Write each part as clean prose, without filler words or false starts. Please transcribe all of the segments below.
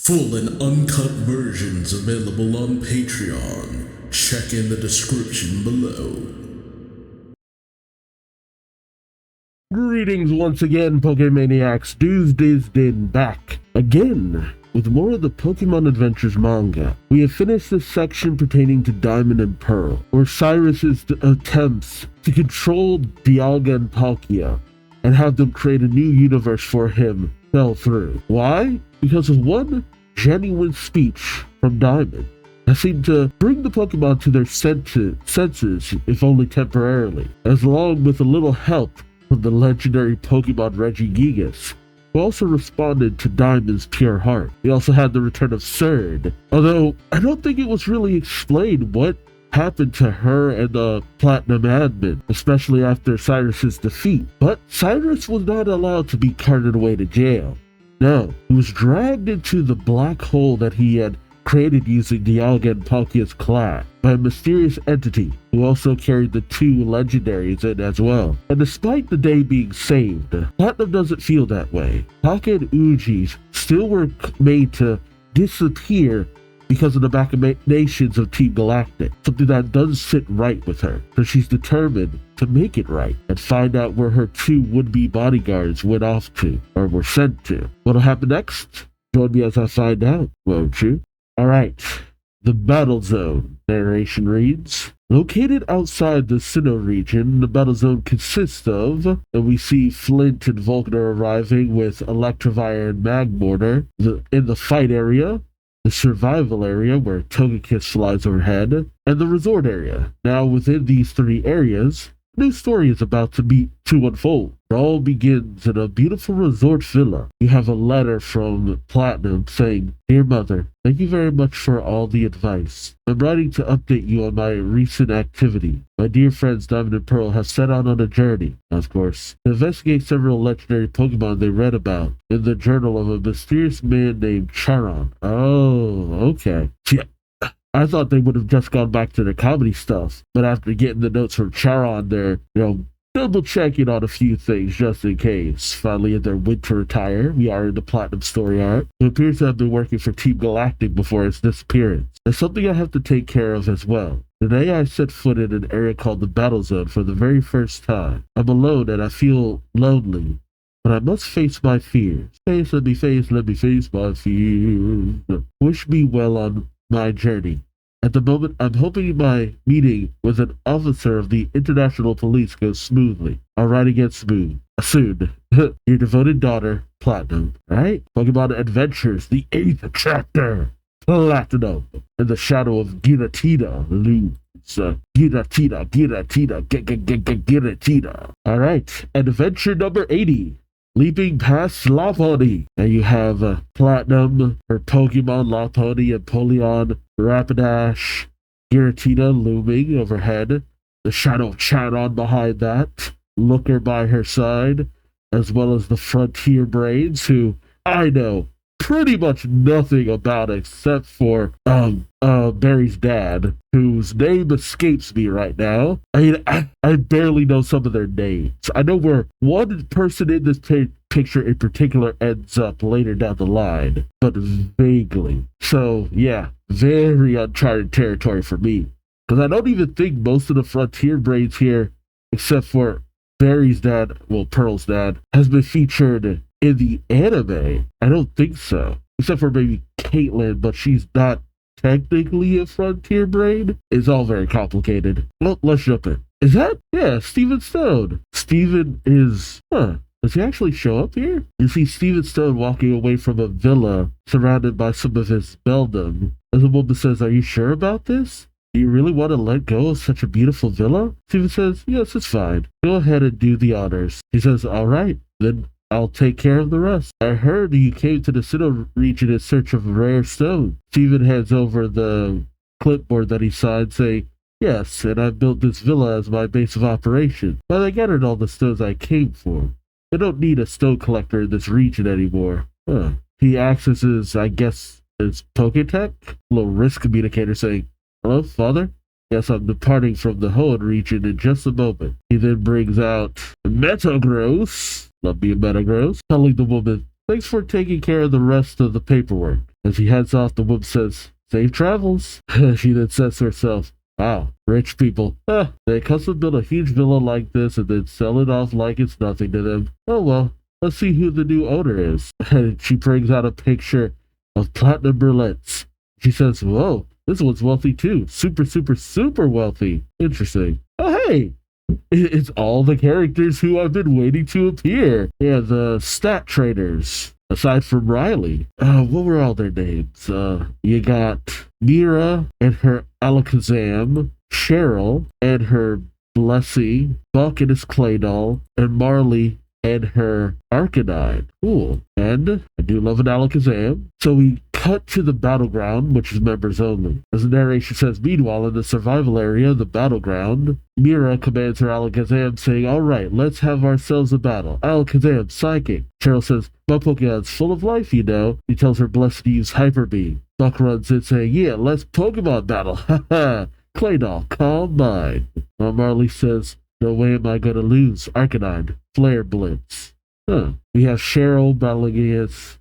Full and uncut versions available on Patreon. Check in the description below. Greetings once again, Pokemaniacs. Duuz-Diz-Din back again with more of the Pokemon Adventures manga. We have finished this section pertaining to Diamond and Pearl, where Cyrus's attempts to control Dialga and Palkia and have them create a new universe for him fell through. Why? Because of one genuine speech from Diamond that seemed to bring the Pokemon to their senses, if only temporarily, as long with a little help from the legendary Pokemon Regigigas, who also responded to Diamond's pure heart. We also had the return of Surd, although I don't think it was really explained what happened to her and the Platinum Admin, especially after Cyrus's defeat. But Cyrus was not allowed to be carted away to jail. No, he was dragged into the black hole that he had created using Dialga and Palkia's class by a mysterious entity who also carried the two legendaries in as well. And despite the day being saved, Platinum doesn't feel that way. Palkia and Uji's still were made to disappear because of the machinations of Team Galactic, something that doesn't sit right with her. So she's determined to make it right and find out where her two would-be bodyguards went off to, or were sent to. What'll happen next? Join me as I find out, won't you? Alright, the Battle Zone. Narration reads, located outside the Sinnoh region, the Battle Zone consists of, and we see Flint and Volkner arriving with Electivire and Magmortar in the fight area, the survival area where Togekiss flies overhead, and the resort area. Now within these three areas, a new story is about to unfold. It all begins in a beautiful resort villa. You have a letter from Platinum saying, Dear Mother, thank you very much for all the advice. I'm writing to update you on my recent activity. My dear friends Diamond and Pearl have set out on a journey, of course, to investigate several legendary Pokemon they read about in the journal of a mysterious man named Charon. Oh, okay. Yeah. I thought they would have just gone back to the comedy stuff, but after getting the notes from Charon, they're, double checking on a few things just in case. Finally, in their winter attire, we are in the Platinum story arc, who appears to have been working for Team Galactic before his disappearance. There's something I have to take care of as well. Today I set foot in an area called the Battle Zone for the very first time. I'm alone and I feel lonely, but I must face my fears. Let me face my fears. Wish me well on my journey. At the moment, I'm hoping my meeting with an officer of the International Police goes smoothly. All right again, smooth. Soon. Your devoted daughter, Platinum. Right? Pokemon Adventures, the 8th chapter. Platinum. In the shadow of Giratina looms. Giratina. Alright, adventure number 80. Leaping past Lopunny. And you have Platinum, her Pokemon Lopunny, and Polion, Rapidash, Giratina looming overhead, the shadow of Charon behind that, Looker by her side, as well as the Frontier Brains, who I know pretty much nothing about except for Barry's dad, whose name escapes me right now. I mean, I barely know some of their names. I know where one person in this picture in particular ends up later down the line, but vaguely. So yeah, very uncharted territory for me, because I don't even think most of the Frontier Brains here, except for Barry's dad, well, Pearl's dad, has been featured in the anime. I don't think so. Except for maybe Caitlyn, but she's not technically a Frontier Brain. It's all very complicated. Well, let's jump in. Is that? Yeah, Steven Stone. Steven is... Does he actually show up here? You see Steven Stone walking away from a villa surrounded by some of his beldam. As a woman says, are you sure about this? Do you really want to let go of such a beautiful villa? Steven says, yes, it's fine. Go ahead and do the honors. He says, all right, then I'll take care of the rest. I heard you came to the Sinnoh region in search of a rare stone. Steven hands over the clipboard that he signed, saying, yes, and I've built this villa as my base of operation. But I gathered all the stones I came for. I don't need a stone collector in this region anymore. He accesses, I guess, his Poketech? A little wrist communicator saying, hello, father? Yes, I'm departing from the Hoenn region in just a moment. He then brings out Metagross. Love me a Metagross. Telling the woman, thanks for taking care of the rest of the paperwork. As he heads off, the woman says, safe travels. She then says to herself, wow, rich people. They custom build a huge villa like this and then sell it off like it's nothing to them. Oh well, let's see who the new owner is. And she brings out a picture of platinum brulettes. She says, whoa, this one's wealthy too. Super, super, super wealthy. Interesting. Oh, hey, it's all the characters who I've been waiting to appear. Yeah, the stat traders. Aside from Riley, what were all their names? You got Mira and her Alakazam, Cheryl and her Blessy, Buck and his Claydol, and Marley and her Arcanine. Cool. And I do love an Alakazam. So we cut to the battleground, which is members only. As the narration says, meanwhile, in the survival area, the battleground, Mira commands her Alakazam, saying, all right, let's have ourselves a battle. Alakazam, Psychic. Cheryl says, my Pokemon's full of life, you know. He tells her Blessed to use Hyper Beam. Buck runs in, saying, yeah, let's Pokemon battle. Haha. Claydol, calm mind. While Marley says, no way am I going to lose. Arcanine, Flare Blitz. We have Cheryl battling against...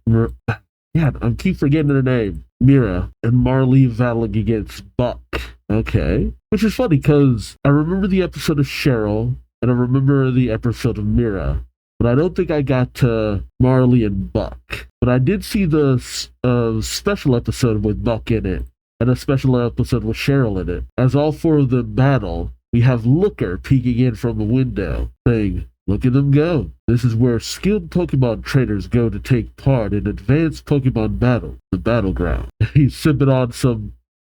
Yeah, I keep forgetting her name. Mira. And Marley battling against Buck. Okay. Which is funny, because I remember the episode of Cheryl, and I remember the episode of Mira. But I don't think I got to Marley and Buck. But I did see the special episode with Buck in it, and a special episode with Cheryl in it. As all four of them battle, we have Looker peeking in from a window, saying, look at them go. This is where skilled Pokemon trainers go to take part in advanced Pokemon battle, the battleground. He's sipping on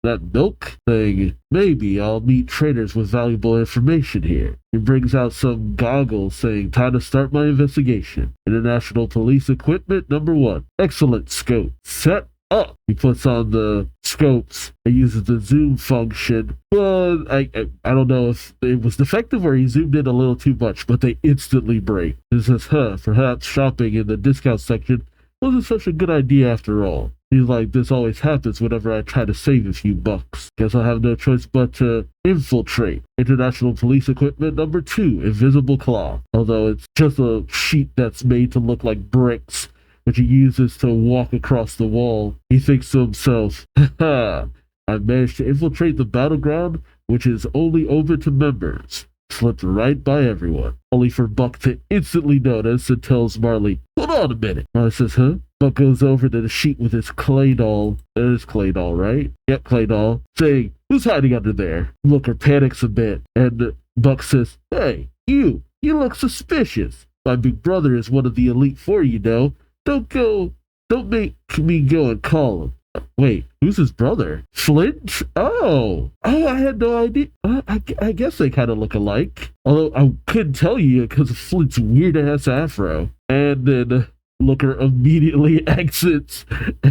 that milk thing. Maybe I'll meet trainers with valuable information here. He brings out some goggles saying, time to start my investigation. International Police Equipment number 1. Excellent scope. Set up. He puts on the scopes and uses the zoom function. Well, I don't know if it was defective or he zoomed in a little too much, but they instantly break. He says, perhaps shopping in the discount section wasn't such a good idea after all. He's like, this always happens whenever I try to save a few bucks. Guess I'll have no choice but to infiltrate. International Police Equipment number 2, Invisible Claw. Although it's just a sheet that's made to look like bricks, which he uses to walk across the wall. He thinks to himself, haha, I've managed to infiltrate the battleground, which is only open to members. Slipped right by everyone. Only for Buck to instantly notice and tells Marley, hold on a minute. Marley says, huh? Buck goes over to the sheet with his Claydol. It is Claydol, right? Yep, Claydol. Saying, who's hiding under there? Looker panics a bit, and Buck says, hey, you look suspicious. My big brother is one of the Elite Four, you know. Don't make me go and call him. Wait, who's his brother? Flint? Oh, I had no idea. I guess they kind of look alike. Although I couldn't tell you because of Flint's weird-ass afro. And then Looker immediately exits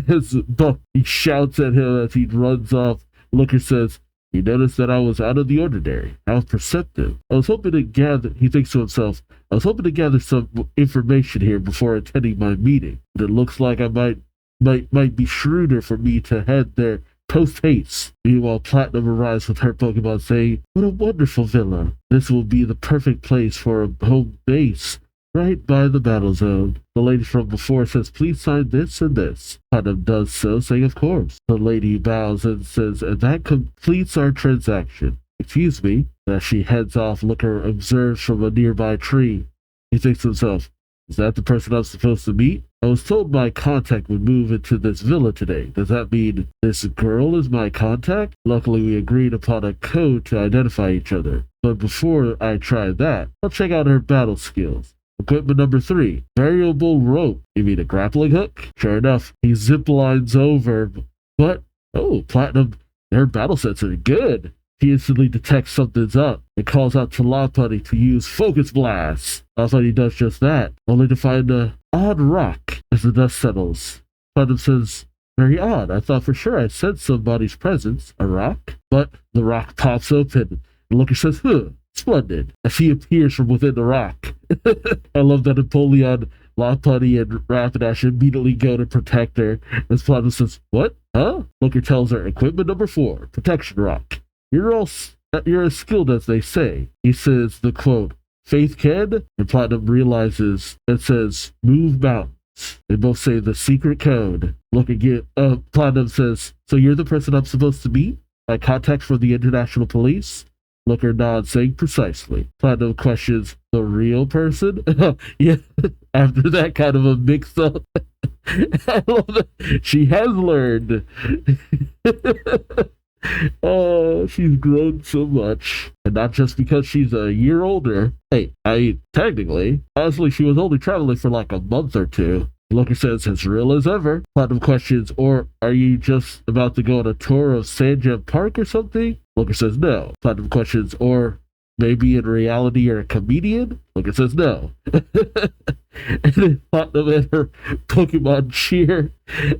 as Buck shouts at him as he runs off. Looker says, he noticed that I was out of the ordinary. How perceptive. I was hoping to gather, he thinks to himself, I was hoping to gather some information here before attending my meeting. But it looks like I might be shrewder for me to head there post-haste. Meanwhile, Platinum arrives with her Pokemon saying, what a wonderful villa. This will be the perfect place for a home base, right by the battle zone. The lady from before says, please sign this and this. Platinum does so, saying, of course. The lady bows and says, and that completes our transaction. Excuse me. As she heads off, Looker observes from a nearby tree. He thinks to himself, is that the person I'm supposed to meet? I was told my contact would move into this villa today. Does that mean this girl is my contact? Luckily, we agreed upon a code to identify each other. But before I try that, I'll check out her battle skills. Equipment number 3, variable rope. You mean a grappling hook? Sure enough, he zip lines over. But, oh, Platinum, their battle sets are good. He instantly detects something's up and calls out to Lopunny to use Focus Blast. Lopunny does just that, only to find a odd rock as the dust settles. Platinum says, very odd. I thought for sure I sensed somebody's presence. A rock? But the rock pops open, and Looker says, splendid, as he appears from within the rock. I love that Napoleon, Lopunny, and Rapidash immediately go to protect her, as Platinum says, what? Huh? Looker tells her, equipment number 4, protection rock. You're as skilled as they say. He says the quote, Faith can, and Platinum realizes it says, move mountains. They both say the secret code. Look again. Platinum says, so you're the person I'm supposed to meet? My contact for the international police? Looker nods, saying precisely. Platinum questions, the real person? Yeah, after that kind of a mix-up. I love that. She has learned. Oh, she's grown so much. And not just because she's a year older. Hey, technically, honestly, she was only traveling for like a month or two. Looker says, as real as ever. Platinum questions, or are you just about to go on a tour of Sandgem Park or something? Looker says, no. Platinum questions, or maybe in reality you're a comedian? Looker says, no. And then Platinum and her Pokemon cheer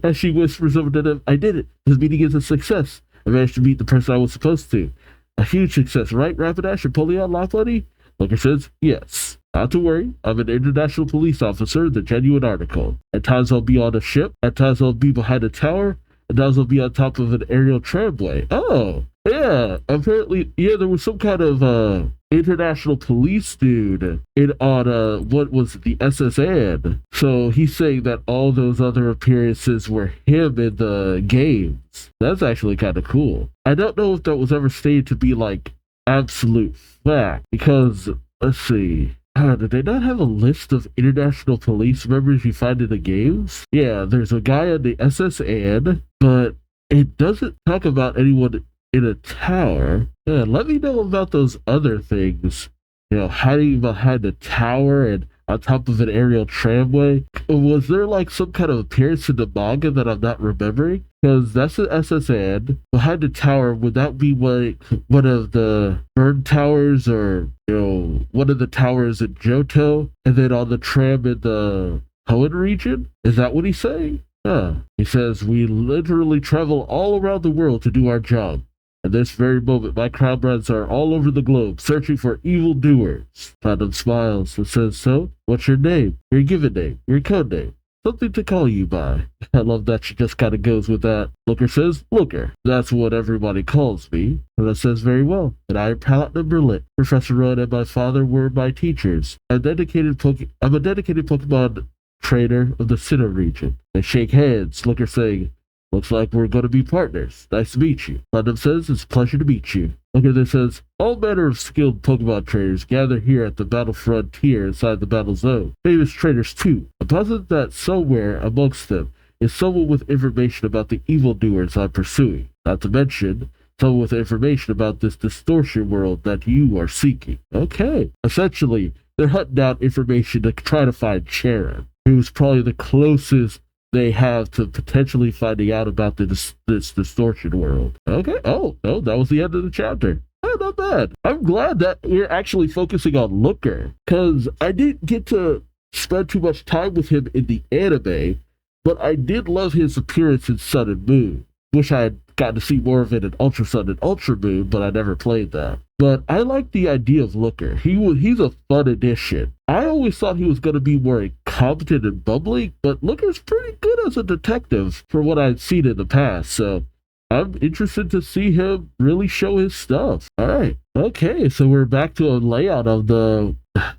as she whispers over to them, I did it. This meeting is a success. I managed to meet the person I was supposed to. A huge success, right, Rapidash and Polion Lockbuddy? Looker says, yes. Not to worry, I'm an international police officer, the genuine article. At times I'll be on a ship, at times I'll be behind a tower, at times I'll be on top of an aerial tramway. Oh, yeah, apparently, yeah, there was some kind of international police dude on what was the SSN. So he's saying that all those other appearances were him in the games. That's actually kind of cool. I don't know if that was ever stated to be like absolute fact, because let's see. Did they not have a list of international police members you find in the games? Yeah, there's a guy on the SSN, but it doesn't talk about anyone in a tower. Yeah, let me know about those other things. You know, hiding behind a tower and on top of an aerial tramway. Was there like some kind of appearance in the manga that I'm not remembering? Because that's an SSN. Behind the tower, would that be like one of the bird towers or, you know, one of the towers in Johto? And then on the tram in the Hoenn region? Is that what he's saying? Huh. He says, we literally travel all around the world to do our job. At this very moment, my comrades are all over the globe, searching for evildoers. Platinum smiles and says, so, what's your name? Your given name? Your code name? Something to call you by. I love that she just kind of goes with that. Looker says, Looker. That's what everybody calls me. And that says very well. And I am Platinum Berlit. Professor Rowan and my father were my teachers. I'm a dedicated Pokemon trainer of the Sinnoh region. They shake hands, Looker saying, looks like we're going to be partners. Nice to meet you. Platinum says, it's a pleasure to meet you. Looker then says, all manner of skilled Pokemon trainers gather here at the battle frontier inside the battle zone. Famous trainers too. I'm positive that somewhere amongst them is someone with information about the evildoers I'm pursuing. Not to mention, someone with information about this distortion world that you are seeking. Okay. Essentially, they're hunting down information to try to find Charon, who's probably the closest they have to potentially finding out about this distortion world. Okay. Oh, no, that was the end of the chapter. Oh, not bad. I'm glad that we're actually focusing on Looker, because I didn't get to spend too much time with him in the anime, but I did love his appearance in Sun and Moon. Wish I had gotten to see more of it in Ultra Sun and Ultra Moon, but I never played that. But I like the idea of Looker. He's a fun addition. I always thought he was going to be more incompetent and bubbly, but Looker's pretty good as a detective from what I've seen in the past, so I'm interested to see him really show his stuff. All right. Okay, so we're back to a layout of the...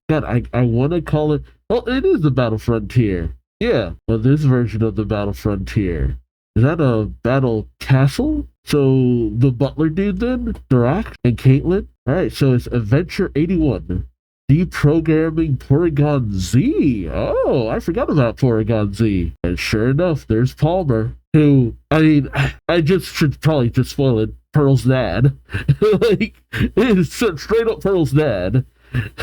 God, I want to call it... Oh, it is the Battle Frontier. Yeah, well, this version of the Battle Frontier. Is that a battle castle? So the butler dude then? Durak and Caitlin? Alright, so it's Adventure 81. Deprogramming Porygon Z. Oh, I forgot about Porygon Z. And sure enough, there's Palmer, who, I mean, I just should probably just spoil it. Pearl's dad. Like, it's straight up Pearl's dad.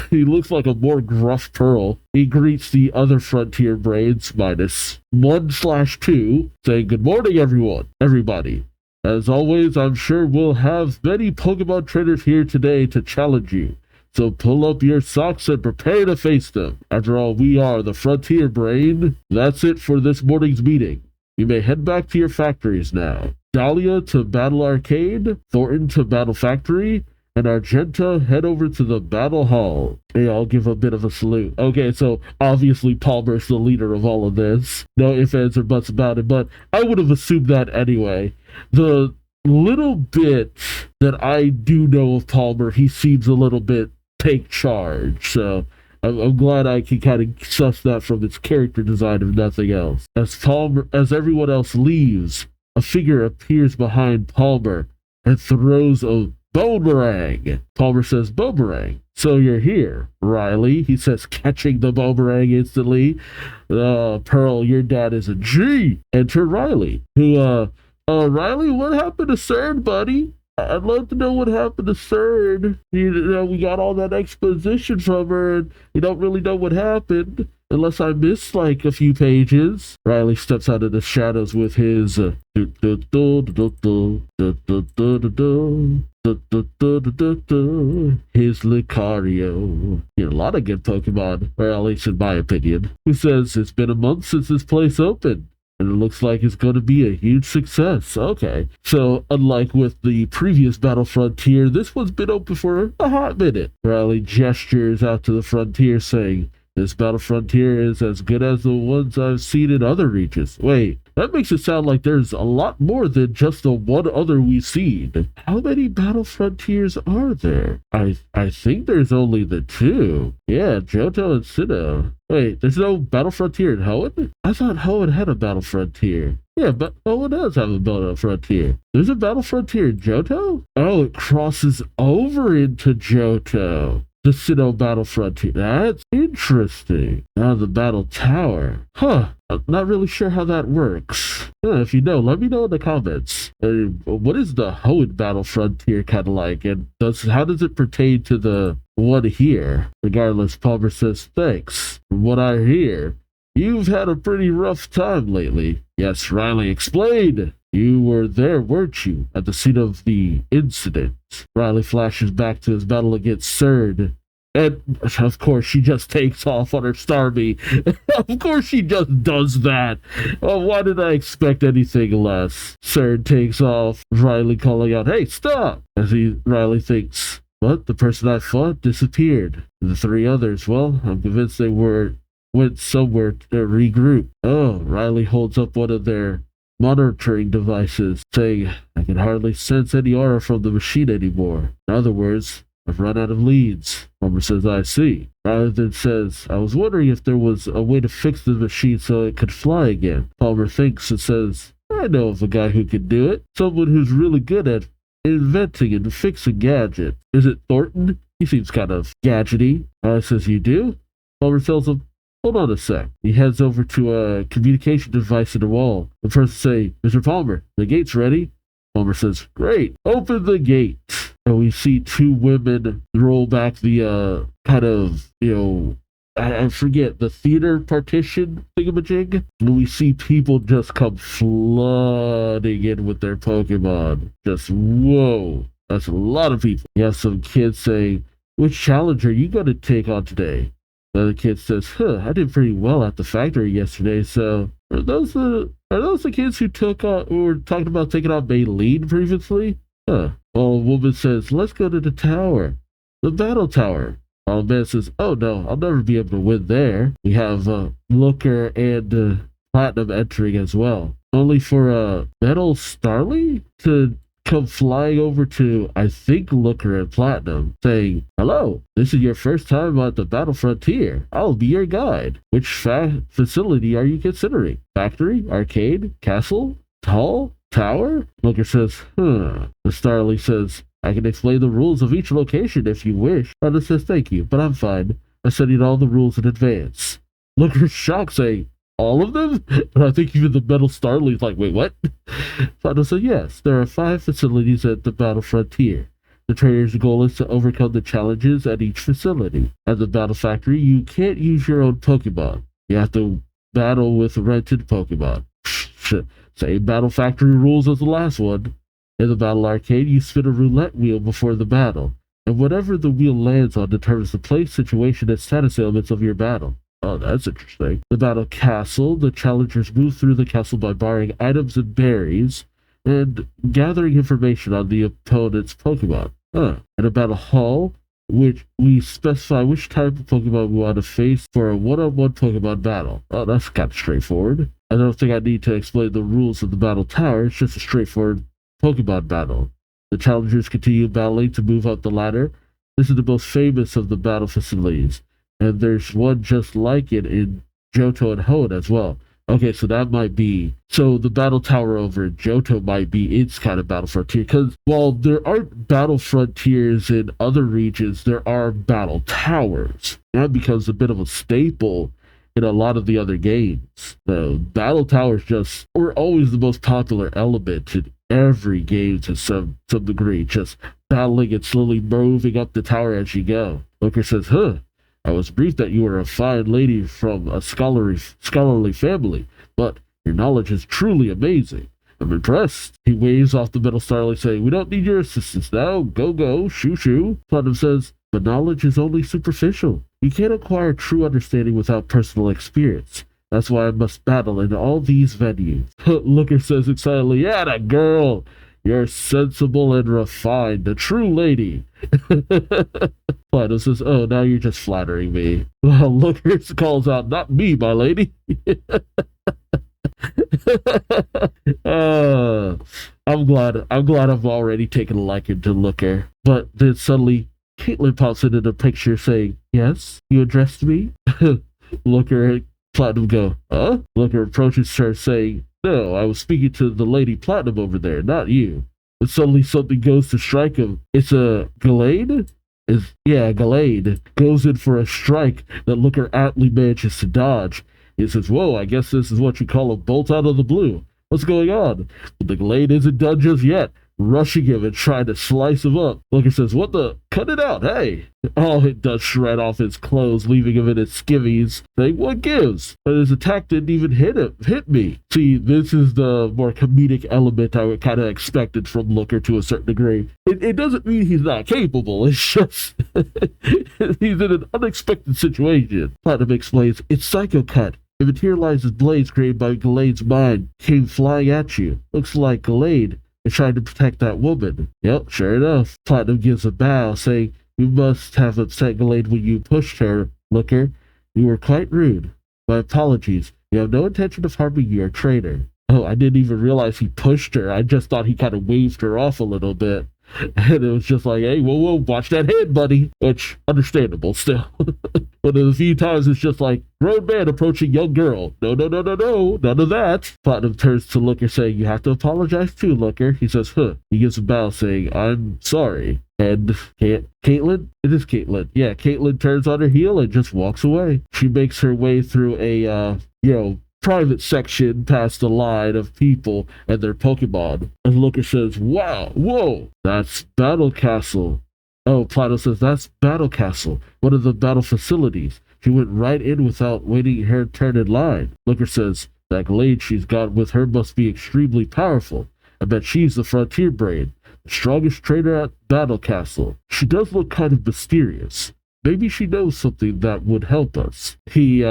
He looks like a more gruff Pearl. He greets the other Frontier Brains minus 1/2, saying, good morning, everybody. As always, I'm sure we'll have many Pokemon trainers here today to challenge you. So pull up your socks and prepare to face them. After all, we are the Frontier Brain. That's it for this morning's meeting. You may head back to your factories now. Dahlia to Battle Arcade, Thornton to Battle Factory, and Argenta head over to the Battle Hall. Hey, I'll give a bit of a salute. Okay, so obviously Palmer's the leader of all of this. No ifs, ands, or buts about it, but I would have assumed that anyway. The little bit that I do know of Palmer, he seems a little bit take charge, so I'm glad I can kind of suss that from its character design, if nothing else. As everyone else leaves, a figure appears behind Palmer and throws a boomerang. Palmer says, "Boomerang. So you're here, Riley," he says, catching the boomerang instantly. "Pearl, your dad is a G." Enter Riley, who, Riley, what happened to CERN, buddy? I'd love to know what happened to CERN. We got all that exposition from her, and you don't really know what happened, unless I missed, like, a few pages. Riley steps out of the shadows with his, his Lucario. A lot of good Pokemon, or at least in my opinion. Who says, "It's been a month since this place opened, and it looks like it's going to be a huge success." Okay. So, unlike with the previous Battle Frontier, this one's been open for a hot minute. Riley gestures out to the frontier saying, "This Battle Frontier is as good as the ones I've seen in other regions." Wait, that makes it sound like there's a lot more than just the one other we've seen. How many Battle Frontiers are there? I think there's only the two. Yeah, Johto and Sinnoh. Wait, there's no Battle Frontier in Hoenn? I thought Hoenn had a Battle Frontier. Yeah, but Hoenn does have a Battle Frontier. There's a Battle Frontier in Johto? Oh, it crosses over into Johto. The Sinnoh Battle Frontier. That's interesting. Now the Battle Tower. Huh. I'm not really sure how that works. If you know, let me know in the comments. What is the Hoenn Battle Frontier kind of like? And how does it pertain to the one here? Regardless, Palmer says, "Thanks. From what I hear, you've had a pretty rough time lately." "Yes, Riley, explain." "You were there, weren't you, at the scene of the incident?" Riley flashes back to his battle against CERN. And, of course, she just takes off on her Starmie. Of course she just does that. Oh, why did I expect anything less? CERN takes off, Riley calling out, "Hey, stop!" As Riley thinks, "What? The person I fought disappeared. The three others, well, I'm convinced they went somewhere to regroup." Oh, Riley holds up one of their monitoring devices, saying, "I can hardly sense any aura from the machine anymore. In other words, I've run out of leads." Palmer says, "I see." Riley then says, "I was wondering if there was a way to fix the machine so it could fly again." Palmer thinks and says, "I know of a guy who can do it. Someone who's really good at inventing and fixing gadgets. Is it Thornton? He seems kind of gadgety." Riley says, "You do?" Palmer tells him, "Hold on a sec." He heads over to a communication device in the wall. The person say, "Mr. Palmer, the gate's ready." Palmer says, "Great, open the gate." And we see two women roll back the kind of, I forget, the theater partition thingamajig. And we see people just come flooding in with their Pokemon. Just, whoa, that's a lot of people. You have some kids saying, "Which challenge are you going to take on today?" The other kid says, "I did pretty well at the factory yesterday, so..." Are those the kids who were talking about taking on Maylene previously? Well, a woman says, "Let's go to the tower. The battle tower." While a man says, "Oh no, I'll never be able to win there." We have Looker and Platinum entering as well. Only for Metal Starly to come flying over to, I think, Looker and Platinum, saying, "Hello, this is your first time at the Battle Frontier. I'll be your guide. Which facility are you considering? Factory, arcade, castle, hall, tower?" Looker says, The Starly says, "I can explain the rules of each location if you wish." Platinum says, "Thank you, but I'm fine. I studied all the rules in advance." Looker's shocked, saying, "All of them?" And I think even the Metal Starly's like, "Wait, what?" Platinum said, "Yes, there are 5 facilities at the Battle Frontier. The trainer's goal is to overcome the challenges at each facility. At the Battle Factory, you can't use your own Pokemon. You have to battle with rented Pokemon. Same Battle Factory rules as the last one. In the Battle Arcade, you spin a roulette wheel before the battle, and whatever the wheel lands on determines the place, situation, and status elements of your battle." Oh, that's interesting. The Battle Castle, the challengers move through the castle by borrowing items and berries, and gathering information on the opponent's Pokemon. In a Battle Hall, which we specify which type of Pokemon we want to face for a one-on-one Pokemon battle. Oh, that's kind of straightforward. I don't think I need to explain the rules of the Battle Tower. It's just a straightforward Pokemon battle. The challengers continue battling to move up the ladder. This is the most famous of the battle facilities. and there's one just like it in Johto and Hoenn as well. Okay, so that might be so the battle tower over in Johto might be its kind of battle frontier. Because while there aren't battle frontiers in other regions, there are battle towers. That becomes a bit of a staple in a lot of the other games. The battle towers just were always the most popular element in every game to some degree. Just battling and slowly moving up the tower as you go. Looker says, "Huh. I was briefed that you were a fine lady from a scholarly family, but your knowledge is truly amazing. I'm impressed." He waves off the metal starlight, saying, "We don't need your assistance now. Go, go, shoo, shoo." Platinum says, "But knowledge is only superficial. You can't acquire true understanding without personal experience. That's why I must battle in all these venues." Looker says excitedly, "Yeah, that girl. You're sensible and refined, a true lady." Plato says, "Oh, now you're just flattering me." Well, Looker calls out, "Not me, my lady." I'm glad I've already taken a liking to Looker. But then suddenly Caitlin pops into the picture saying, "Yes, you addressed me?" Looker and Platinum go, "Huh?" Looker approaches her saying, "No, I was speaking to the Lady Platinum over there, not you." And suddenly something goes to strike him. It's a Gallade? Gallade goes in for a strike that Looker aptly manages to dodge. He says, "Whoa, I guess this is what you call a bolt out of the blue. What's going on?" But the Gallade isn't done just yet, rushing him and trying to slice him up. Looker says, "What the? Cut it out, hey!" Oh, it does shred off his clothes, leaving him in his skivvies, saying, "What gives?" But his attack didn't even hit me. See, this is the more comedic element I would kind of expected from Looker to a certain degree. It doesn't mean he's not capable, it's just he's in an unexpected situation. Platinum explains, "It's Psycho Cut. It materializes blades created by Gallade's mind, came flying at you. Looks like Gallade is trying to protect that woman." Yep, sure enough. Platinum gives a bow, saying, "You must have upset Gallade when you pushed her, Looker. You were quite rude. My apologies. You have no intention of harming your trainer." Oh, I didn't even realize he pushed her. I just thought he kind of waved her off a little bit. And it was just like, "Hey, whoa, watch that head, buddy." Which, understandable still. But a few times it's just like, grown man approaching young girl. No, none of that. Platinum turns to Looker saying, "You have to apologize too, Looker." He says, "Huh." He gives a bow saying, "I'm sorry." And Caitlin? It is Caitlin. Yeah, Caitlin turns on her heel and just walks away. She makes her way through a, private section past a line of people and their Pokemon. And Looker says, "Wow, whoa, that's Battle Castle." Oh, Plato says, "That's Battle Castle, one of the battle facilities." She went right in without waiting her turn in line. Looker says, "That Glade she's got with her must be extremely powerful. I bet she's the Frontier Brain, the strongest trainer at Battle Castle. She does look kind of mysterious. Maybe she knows something that would help us." He,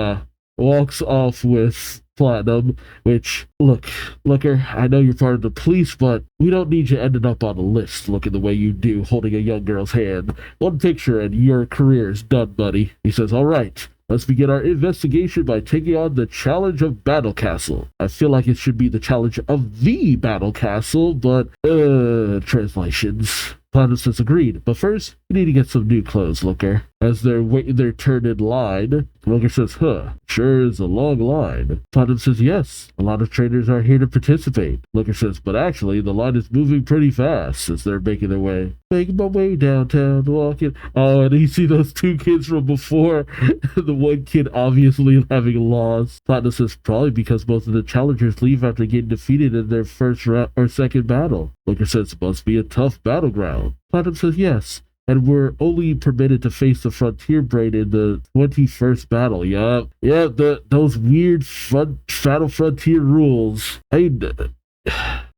walks off with Platinum, which, Looker, I know you're part of the police, but we don't need you ending up on a list looking the way you do, holding a young girl's hand. One picture and your career's done, buddy. He says, "All right, let's begin our investigation by taking on the challenge of Battle Castle." I feel like it should be the challenge of the Battle Castle, but, translations. Platinum says, "Agreed, but first, you need to get some new clothes, Looker." As they're waiting their turn in line, Looker says, "Huh, sure is a long line." Platinum says, "Yes, a lot of trainers are here to participate." Looker says, "But actually, the line is moving pretty fast," as they're making their way. "Making my way downtown, walking." Oh, and you see those two kids from before. The one kid obviously having lost. Platinum says, "Probably because most of the challengers leave after getting defeated in their first or second battle." Looker says, "It must be a tough battleground." Platinum says, "Yes, and we're only permitted to face the Frontier Brain in the 21st battle." Yeah, those weird Battle Frontier rules.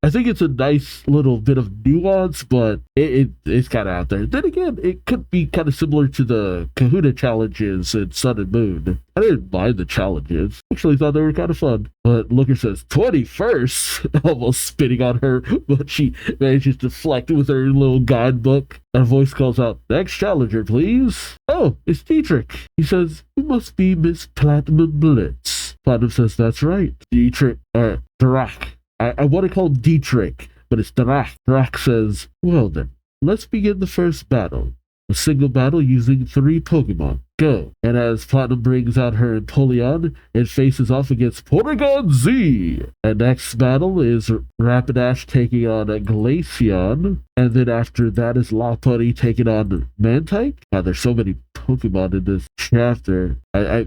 I think it's a nice little bit of nuance, but it's kind of out there. Then again, it could be kind of similar to the Kahuna challenges in Sun and Moon. I didn't mind the challenges. Actually thought they were kind of fun. But Looker says, 21st? Almost spitting on her, but she manages to deflect with her little guidebook. A voice calls out, "Next challenger, please." Oh, it's Dietrich. He says, "You must be Miss Platinum Blitz." Platinum says, "That's right. Dietrich, Drak. I want to call him Dietrich, but it's Drak." Drak says, "Well then, let's begin the first battle. A single battle using 3 Pokemon. Go. And as Platinum brings out her Empoleon, it faces off against Porygon Z. And next battle is Rapidash taking on a Glaceon. And then after that is Lopunny taking on Mantike. God, there's so many Pokemon in this chapter. I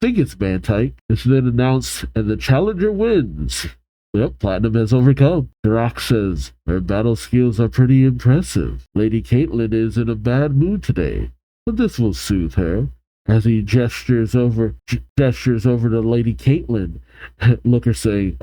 think it's Mantike. It's then announced, and the challenger wins. Yep, Platinum has overcome. Rock says, her battle skills are pretty impressive. Lady Caitlin is in a bad mood today, but this will soothe her. As he gestures over to Lady Caitlin, Looker saying,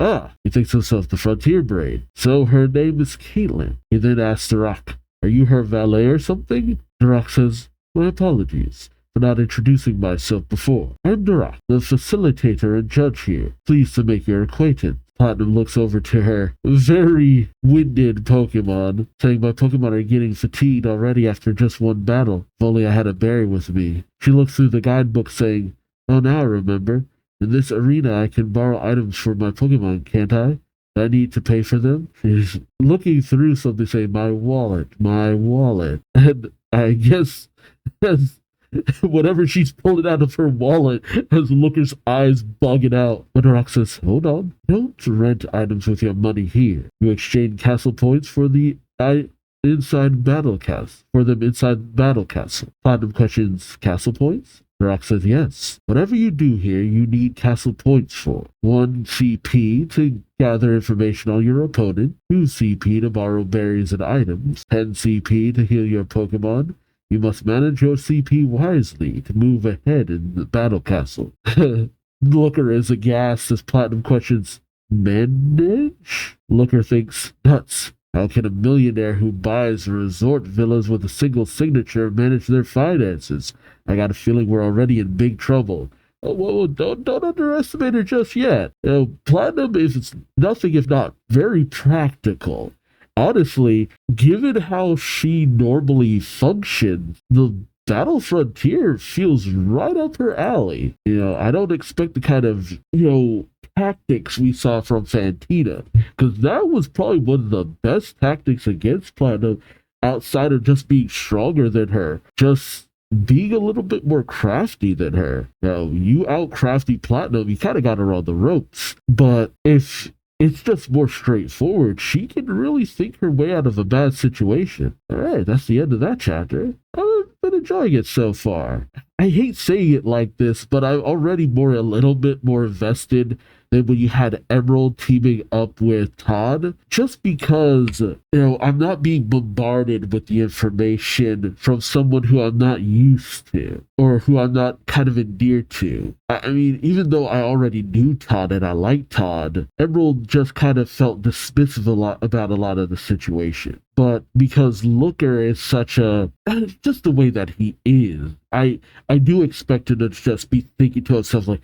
he thinks himself the Frontier Brain. So her name is Caitlin. He then asks Duroc, are you her valet or something? Duroc says, my apologies for not introducing myself before. I'm Duroc, the facilitator and judge here. Pleased to make your acquaintance. Platinum looks over to her very winded Pokemon, saying my Pokemon are getting fatigued already after just one battle. If only I had a berry with me. She looks through the guidebook saying, oh, now I remember. In this arena I can borrow items for my Pokemon, can't I? I need to pay for them? She's looking through something saying, my wallet. And I guess as whatever she's pulling out of her wallet has Looker's eyes bugging out. But Rock says, hold on. Don't rent items with your money here. You exchange castle points for the inside battle castle. Platinum questions, castle points? Rock says, yes. Whatever you do here, you need castle points for. 1 CP to gather information on your opponent. 2 CP to borrow berries and items. 10 CP to heal your Pokemon. You must manage your CP wisely to move ahead in the battle castle. Looker is aghast as Platinum questions, manage? Looker thinks, nuts. How can a millionaire who buys resort villas with a single signature manage their finances? I got a feeling we're already in big trouble. Oh, whoa, don't underestimate her just yet. Platinum is nothing if not very practical. Honestly, given how she normally functions, the Battle Frontier feels right up her alley. I don't expect the kind of, tactics we saw from Fantina, because that was probably one of the best tactics against Platinum outside of just being stronger than her. Just being a little bit more crafty than her. You out-crafty Platinum, you kind of got her on the ropes. But if it's just more straightforward, she can really think her way out of a bad situation. Alright, that's the end of that chapter. I've been enjoying it so far. I hate saying it like this, but I'm already a little bit more invested than when you had Emerald teaming up with Todd, just because, I'm not being bombarded with the information from someone who I'm not used to, or who I'm not kind of endeared to. I mean, even though I already knew Todd and I liked Todd, Emerald just kind of felt dismissive about a lot of the situation. But because Looker is just the way that he is, I do expect him to just be thinking to himself like,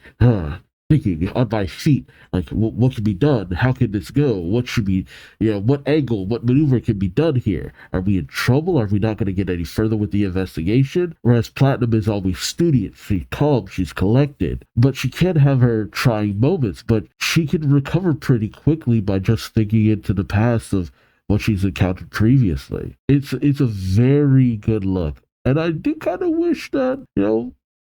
thinking on my feet, like, what can be done? How can this go? What should be, what angle, what maneuver can be done here? Are we in trouble? Are we not going to get any further with the investigation? Whereas Platinum is always studious, she's calm, she's collected, but she can have her trying moments, but she can recover pretty quickly by just thinking into the past of what she's encountered previously. It's a very good look. And I do kind of wish that,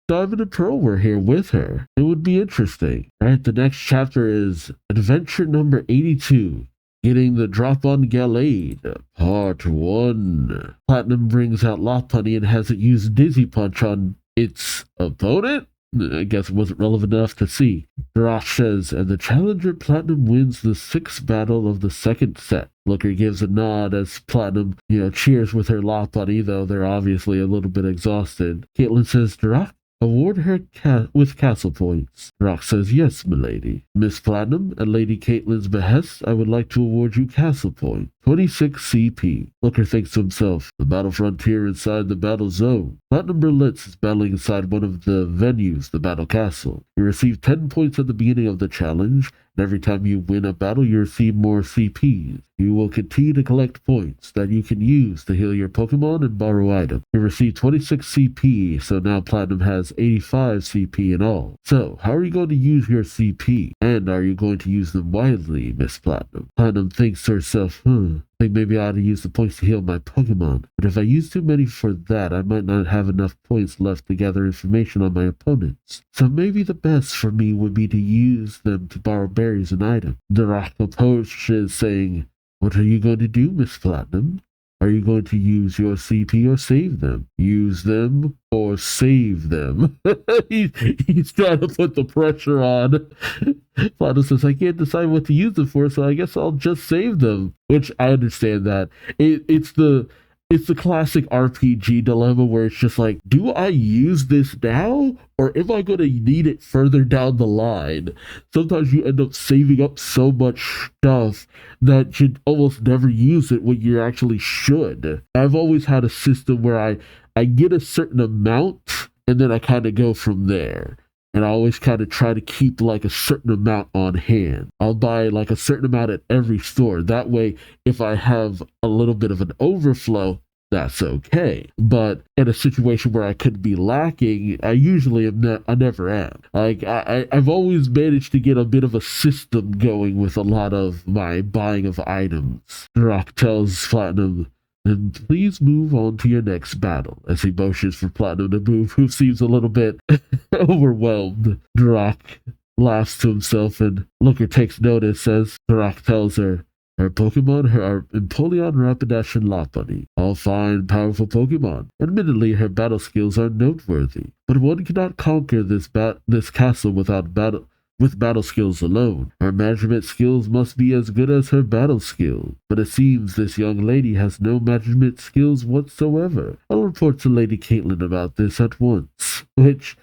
Diamond and Pearl were here with her. It would be interesting. All right, the next chapter is Adventure number 82, Getting the Drop on Gallade, Part 1. Platinum brings out Lopunny and has it use Dizzy Punch on its opponent? I guess it wasn't relevant enough to see. Duroc says, and the challenger Platinum wins the 6th battle of the 2nd set. Looker gives a nod as Platinum, cheers with her Lopunny, though they're obviously a little bit exhausted. Caitlin says, Duroc, award her with castle points. Duroc says, yes, milady. Miss Platinum, at Lady Caitlin's behest, I would like to award you castle points. 26 CP. Looker thinks to himself, the battle frontier inside the battle zone. Platinum Berlitz is battling inside one of the venues, the battle castle. You receive 10 points at the beginning of the challenge, and every time you win a battle, you receive more CPs. You will continue to collect points that you can use to heal your Pokemon and borrow items. You receive 26 CP, so now Platinum has 85 CP in all. So, how are you going to use your CP? And are you going to use them wisely, Miss Platinum? Platinum thinks to herself, I think maybe I ought to use the points to heal my Pokemon. But if I use too many for that, I might not have enough points left to gather information on my opponents. So maybe the best for me would be to use them to borrow berries and items. Duraz approaches, saying, "What are you going to do, Miss Platinum? Are you going to use your CP or save them? Use them or save them?" He's trying to put the pressure on. Platinum says, "I can't decide what to use them for, so I guess I'll just save them." Which I understand that. It's the classic RPG dilemma where it's just like, do I use this now or am I going to need it further down the line? Sometimes you end up saving up so much stuff that you almost never use it when you actually should. I've always had a system where I get a certain amount and then I kind of go from there. And I always kind of try to keep like a certain amount on hand. I'll buy like a certain amount at every store. That way, if I have a little bit of an overflow, that's okay. But in a situation where I could be lacking, I usually I never am. Like I've always managed to get a bit of a system going with a lot of my buying of items. Rock tells Platinum, "Then please move on to your next battle," as he motions for Platinum to move, who seems a little bit overwhelmed. Duraz laughs to himself, and Looker takes notice as Duraz tells her, "Her Pokemon are Empoleon, Rapidash, and Lopunny. All fine, powerful Pokemon. Admittedly, her battle skills are noteworthy, but one cannot conquer this castle without battle skills alone. Her management skills must be as good as her battle skills. But it seems this young lady has no management skills whatsoever. I'll report to Lady Caitlin about this at once." Which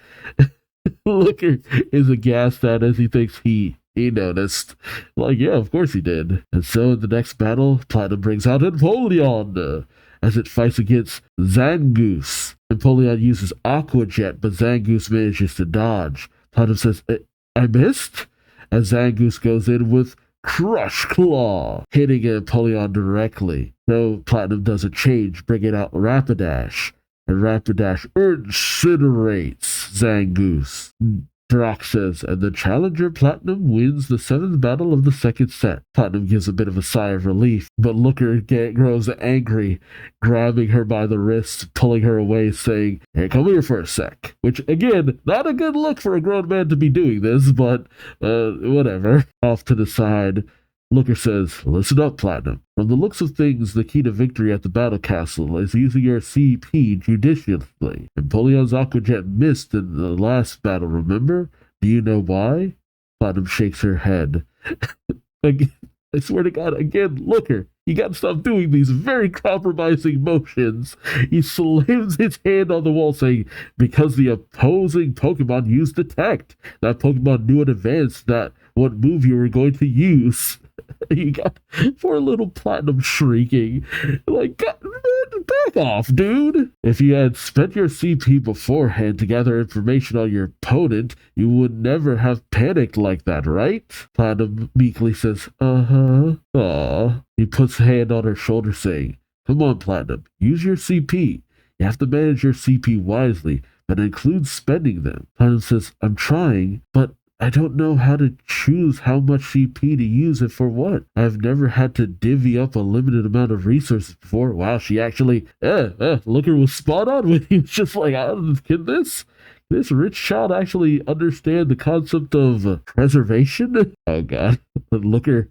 Looker is aghast at as he thinks he noticed. Like, yeah, of course he did. And so in the next battle, Platinum brings out Empoleon as it fights against Zangoose. Empoleon uses Aqua Jet, but Zangoose manages to dodge. Platinum says, "I missed?" As Zangoose goes in with Crush Claw, hitting Empoleon directly. No, Platinum doesn't change, bringing out Rapidash, and Rapidash incinerates Zangoose. Duraz says, "And the challenger Platinum wins the 7th battle of the 2nd set." Platinum gives a bit of a sigh of relief, but Looker grows angry, grabbing her by the wrist, pulling her away, saying, "Hey, come here for a sec." Which, again, not a good look for a grown man to be doing this, but whatever. Off to the side, Looker says, "Listen up, Platinum. From the looks of things, the key to victory at the battle castle is using your CP judiciously. Empoleon's Aqua Jet missed in the last battle, remember? Do you know why?" Platinum shakes her head. Again, I swear to God, again, Looker, you gotta stop doing these very compromising motions. He slams his hand on the wall saying, "Because the opposing Pokemon used Detect. That Pokemon knew in advance that what move you were going to use." You got poor little Platinum shrieking. Like, God, back off, dude. If you had spent your CP beforehand to gather information on your opponent, you would never have panicked like that, right? Platinum meekly says, "Uh-huh." Aw. He puts a hand on her shoulder saying, "Come on, Platinum, use your CP. You have to manage your CP wisely, but include spending them." Platinum says, "I'm trying, but I don't know how to choose how much CP to use and for what. I've never had to divvy up a limited amount of resources before." Wow, she actually, Looker was spot on when he was just like, "Can this rich child actually understand the concept of preservation?" Oh God, Looker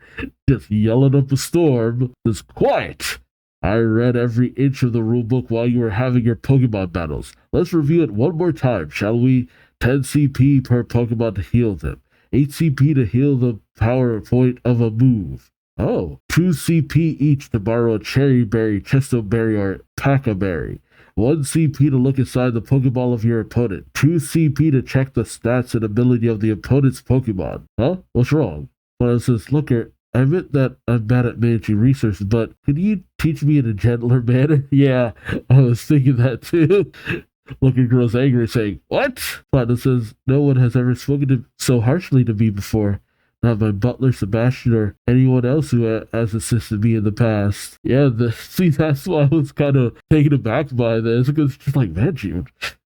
just yelling up a storm. Says, "Quiet! I read every inch of the rulebook while you were having your Pokemon battles. Let's review it one more time, shall we? 10 CP per Pokemon to heal them. 8 CP to heal the power point of a move. Oh, 2 CP each to borrow a Cherry Berry, Chesto Berry, or Paca Berry. 1 CP to look inside the Pokeball of your opponent. 2 CP to check the stats and ability of the opponent's Pokemon." Huh? What's wrong? Well, it says, "Looker, I admit that I'm bad at managing resources, but could you teach me in a gentler manner?" Yeah, I was thinking that too. Looker grows angry, saying, "What?" Platinum says, "No one has ever spoken so harshly to me before. Not my butler, Sebastian, or anyone else who has assisted me in the past." Yeah, see, that's why I was kind of taken aback by this, because it's just like, man,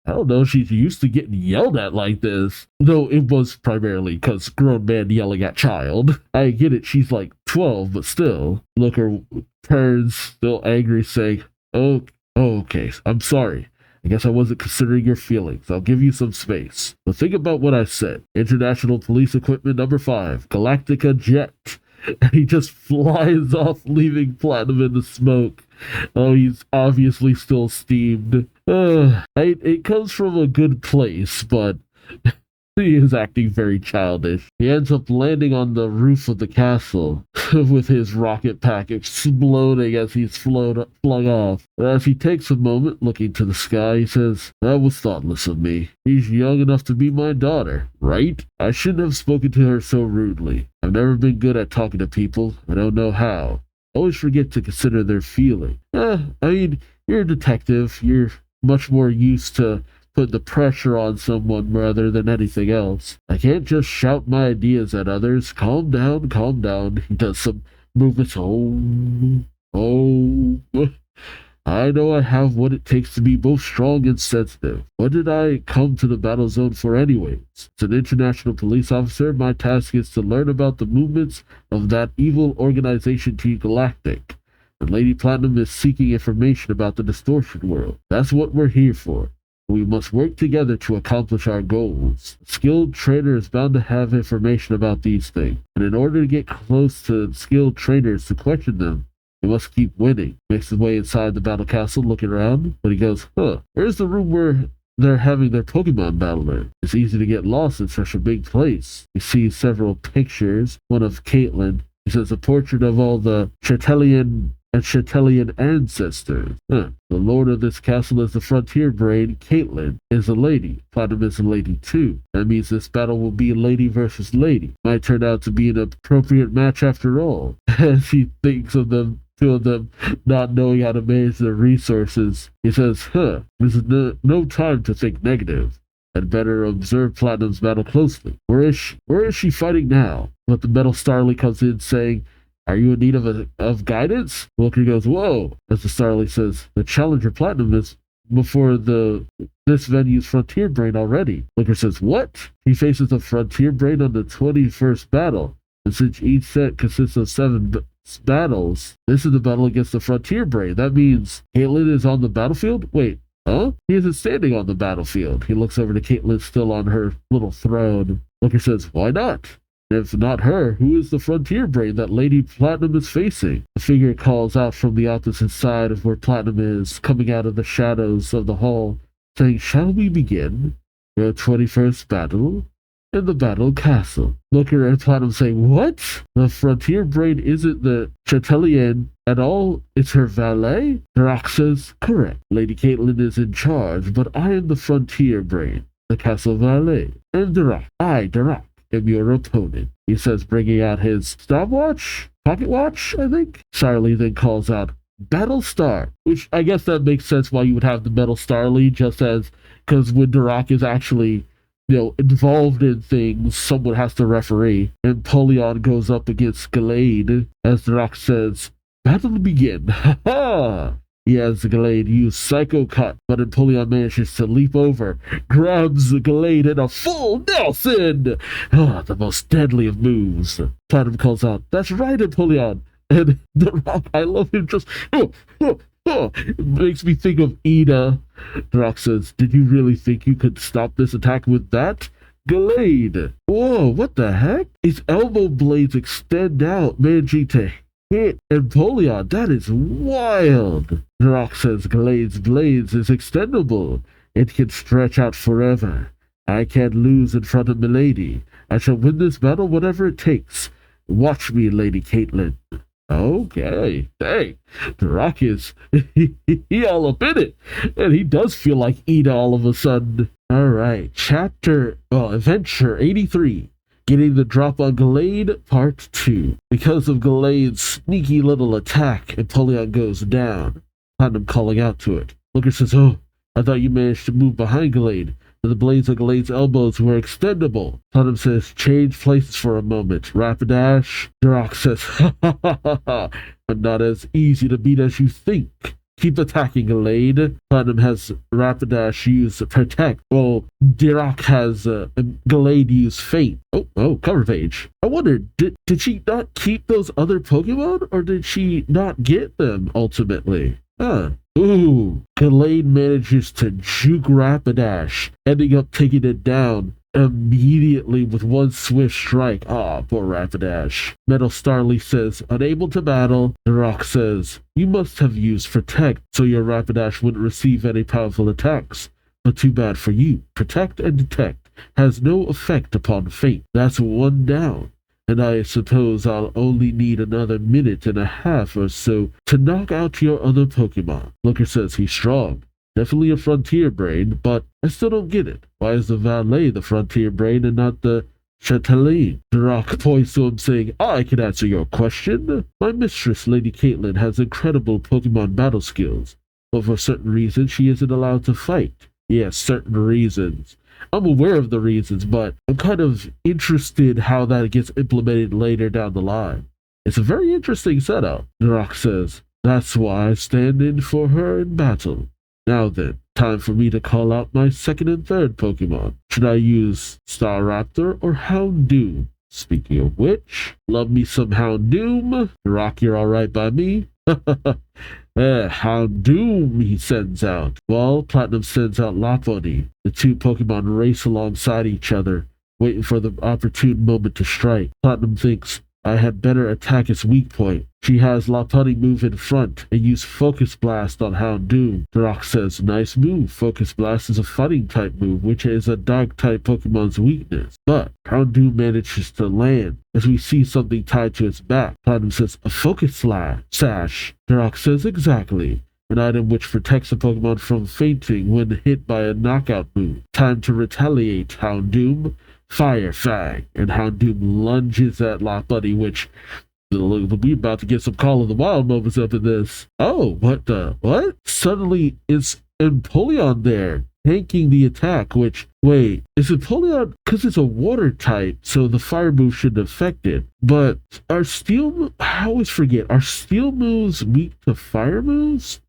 I don't know, she's used to getting yelled at like this. Though it was primarily because grown man yelling at child. I get it, she's like 12, but still. Looker turns, still angry, saying, oh, okay, I'm sorry. I guess I wasn't considering your feelings. I'll give you some space. But think about what I said. International Police Equipment number 5, Galactica Jet. And he just flies off, leaving Platinum in the smoke. Oh, he's obviously still steamed. It comes from a good place, but he is acting very childish. He ends up landing on the roof of the castle with his rocket pack exploding as he's flung off. As he takes a moment looking to the sky, he says, that was thoughtless of me. She's young enough to be my daughter, right? I shouldn't have spoken to her so rudely. I've never been good at talking to people. I don't know how. I always forget to consider their feeling. I mean, you're a detective. You're much more used to put the pressure on someone rather than anything else. I can't just shout my ideas at others. Calm down, calm down. He does some movements. Oh. I know I have what it takes to be both strong and sensitive. What did I come to the battle zone for anyways? As an international police officer, my task is to learn about the movements of that evil organization Team Galactic. And Lady Platinum is seeking information about the distortion world. That's what we're here for. We must work together to accomplish our goals. A skilled trainer is bound to have information about these things, and in order to get close to skilled trainers to question them, he must keep winning. Makes his way inside the battle castle, looking around, but he goes, here's the room where they're having their Pokemon battle in. It's easy to get lost in such a big place. He sees several pictures, one of Caitlin. He says a portrait of all the Chatelian ancestors. The lord of this castle is the frontier brain. Caitlin is a lady. Platinum is a lady too. That means this battle will be lady versus lady. Might turn out to be an appropriate match after all. As he thinks of them, two of them not knowing how to manage their resources, he says, this is no time to think negative. I'd better observe Platinum's battle closely. Where is she fighting now? But the Metal Starly comes in saying, are you in need of guidance? Wilker goes, whoa, as the Starly says, the Challenger Platinum is before this venue's Frontier Brain already. Wilker says, what? He faces the Frontier Brain on the 21st battle, and since each set consists of 7 battles, this is the battle against the Frontier Brain. That means Caitlin is on the battlefield? Wait, huh? He isn't standing on the battlefield. He looks over to Caitlin still on her little throne. Wilker says, why not? If not her, who is the Frontier Brain that Lady Platinum is facing? A figure calls out from the opposite side of where Platinum is, coming out of the shadows of the hall, saying, shall we begin your 21st battle in the battle castle? Looker and Platinum saying, what? The Frontier Brain isn't the Chatelian at all, it's her valet? Duraz says, correct. Lady Caitlin is in charge, but I am the Frontier Brain, the castle valet. And Duraz, am your opponent, he says, bringing out his stopwatch? Pocket watch, I think? Starly then calls out, Battlestar, which I guess that makes sense why you would have the Metal Starly, just as, because when Duraz is actually, involved in things, someone has to referee. And Polion goes up against Gallade, as Duraz says, battle begin, ha ha! He has Gallade use Psycho Cut, but Empoleon manages to leap over, grabs Gallade in a full Nelson! The most deadly of moves. Platinum calls out, that's right, Empoleon! And The Rock, I love him just, It makes me think of Ida. The Rock says, did you really think you could stop this attack with that? Gallade! Whoa, what the heck? His elbow blades extend out, managing to hit Empoleon. That is wild. Duraz says Gallade's blades is extendable. It can stretch out forever. I can't lose in front of milady. I shall win this battle whatever it takes. Watch me, Lady Caitlin. Okay, dang. Duraz is he all up in it. And he does feel like Ida all of a sudden. Alright, Adventure 83. Getting the drop on Gallade, Part 2. Because of Gallade's sneaky little attack, Empoleon goes down. Platinum calling out to it. Looker says, I thought you managed to move behind Gallade. The blades of Gallade's elbows were extendable. Platinum says, change places for a moment. Rapidash. Duraz says, but not as easy to beat as you think. keep attacking Glade. Platinum has Rapidash use Protect. Well, Dirac has Glade use Fate. Oh, cover page. I wonder, did she not keep those other Pokemon, or did she not get them ultimately? Ooh, Glade manages to juke Rapidash, ending up taking it down immediately with one swift strike. Poor Rapidash. Metal Starly says, unable to battle. Dirac says, you must have used Protect so your Rapidash wouldn't receive any powerful attacks. But too bad for you. Protect and Detect has no effect upon Fate. That's one down. And I suppose I'll only need another minute and a half or so to knock out your other Pokemon. Looker says he's strong. Definitely a frontier brain, but I still don't get it. Why is the valet the frontier brain and not the chatelaine? Dirac points to him saying, I can answer your question. My mistress, Lady Caitlin, has incredible Pokemon battle skills, but for certain reasons she isn't allowed to fight. Yes, certain reasons. I'm aware of the reasons, but I'm kind of interested how that gets implemented later down the line. It's a very interesting setup. Dirac says, that's why I stand in for her in battle. Now then, time for me to call out my second and third Pokemon. Should I use Staraptor or Houndoom? Speaking of which, love me some Houndoom. Dirac, you're alright by me? Houndoom, he sends out. Well, Platinum sends out Lopunny. The two Pokemon race alongside each other, waiting for the opportune moment to strike. Platinum thinks, I had better attack its weak point. She has Lopunny move in front and use Focus Blast on Houndoom. Dirac says, nice move. Focus Blast is a fighting type move, which is a dark type Pokemon's weakness. But Houndoom manages to land as we see something tied to its back. Platinum says, a Focus Sash. Dirac says, exactly. An item which protects a Pokemon from fainting when hit by a knockout move. Time to retaliate, Houndoom. Fire Fang, and Houndoom lunges at Lopunny, which we're about to get some Call of the Wild moments up in this. Oh, what? Suddenly it's Empoleon there, tanking the attack, which, wait, is Empoleon, because it's a water type, so the fire move shouldn't affect it, but are steel, I always forget, are steel moves weak to fire moves?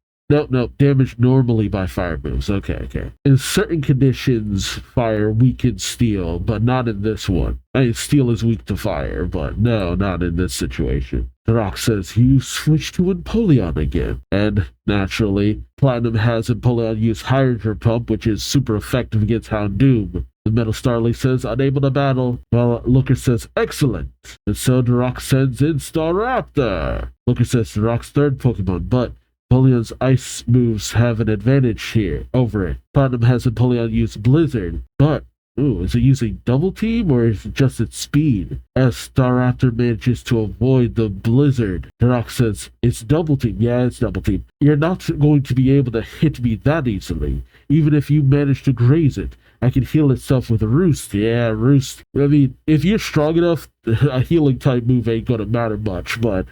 No, damaged normally by fire moves. Okay. In certain conditions, fire weakens steel, but not in this one. I mean, steel is weak to fire, but no, not in this situation. Dirac says, you switch to Empoleon again. And, naturally, Platinum has Empoleon use Hydro Pump, which is super effective against Houndoom. The Metal Starly says, unable to battle, while Looker says, excellent. And so Dirac sends in Staraptor. Looker says Dirac's third Pokemon, but Empoleon's ice moves have an advantage here over it. Platinum has Empoleon use Blizzard, but is it using Double Team or is it just its speed? As Staraptor manages to avoid the Blizzard, Dirac says, it's Double Team. Yeah, it's Double Team. You're not going to be able to hit me that easily, even if you manage to graze it. I can heal itself with a Roost. Yeah, Roost. I mean, if you're strong enough, a healing type move ain't gonna matter much, but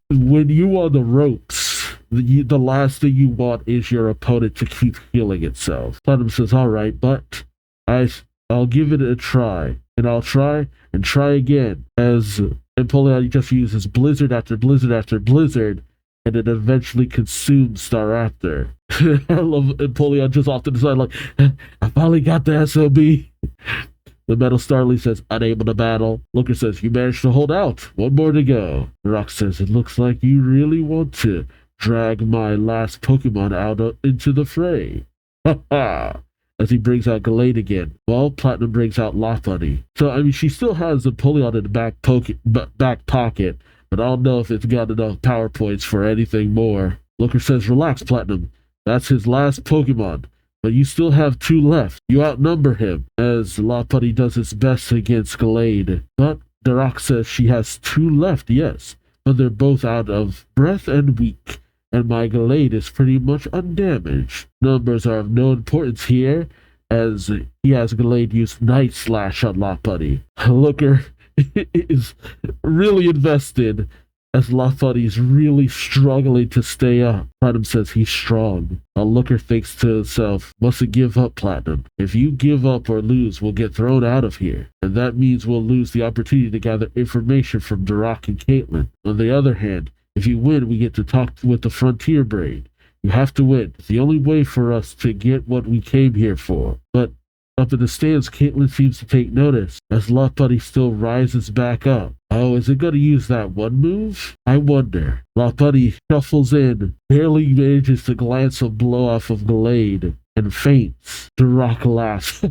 when you on the ropes, the last thing you want is your opponent to keep healing itself. Platinum says, alright, but I'll give it a try. And I'll try and try again. As Empoleon just uses Blizzard after Blizzard after Blizzard, and it eventually consumes Staraptor. I love Empoleon just off to the side like, I finally got the SOB. The Metal Starly says, unable to battle. Looker says, you managed to hold out. One more to go. Dirac says, it looks like you really want to drag my last Pokemon out into the fray. Ha ha! As he brings out Glade again. Well, Platinum brings out Lopunny. So, I mean, she still has Empoleon in the back pocket, but I don't know if it's got enough power points for anything more. Looker says, relax, Platinum. That's his last Pokemon, but you still have two left. You outnumber him, as Lopunny does its best against Glade. But Dirac says she has two left, yes, but they're both out of breath and weak, and my Glade is pretty much undamaged. Numbers are of no importance here, as he has Glade use Night Slash on Lopunny. Looker is really invested, as Lopunny's really struggling to stay up. Platinum says he's strong. Looker thinks to himself, mustn't give up, Platinum. If you give up or lose, we'll get thrown out of here. And that means we'll lose the opportunity to gather information from Dirac and Caitlin. On the other hand, if you win, we get to talk with the Frontier Brain. You have to win. It's the only way for us to get what we came here for. But up in the stands, Caitlin seems to take notice as Lot Buddy still rises back up. Oh, is it going to use that one move? I wonder. Lot Buddy shuffles in, barely manages to glance a blow off of Glade, and faints. Duroc laughs.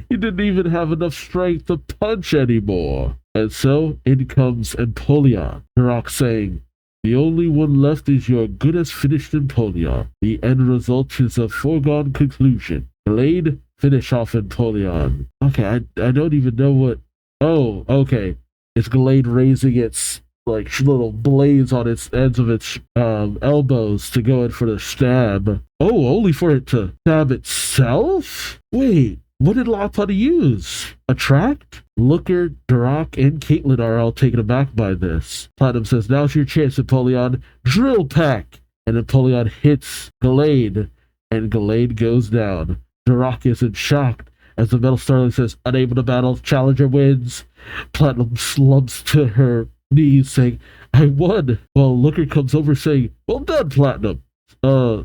He didn't even have enough strength to punch anymore. And so, in comes Empoleon. Duroc saying, the only one left is your good as finished Empoleon. The end result is a foregone conclusion. Glade, finish off Empoleon. Okay, I don't even know what... Oh, okay. It's Glade raising its like little blades on its ends of its elbows to go in for the stab. Oh, only for it to stab itself? Wait, what did Laputty use? Attract? Looker, Duroc, and Caitlin are all taken aback by this. Platinum says, now's your chance, Empoleon. Drill Peck! And Empoleon hits Glade, and Glade goes down. Duroc isn't shocked as the Metal Starling says, unable to battle, challenger wins. Platinum slumps to her knees saying, I won. While Looker comes over saying, well done, Platinum.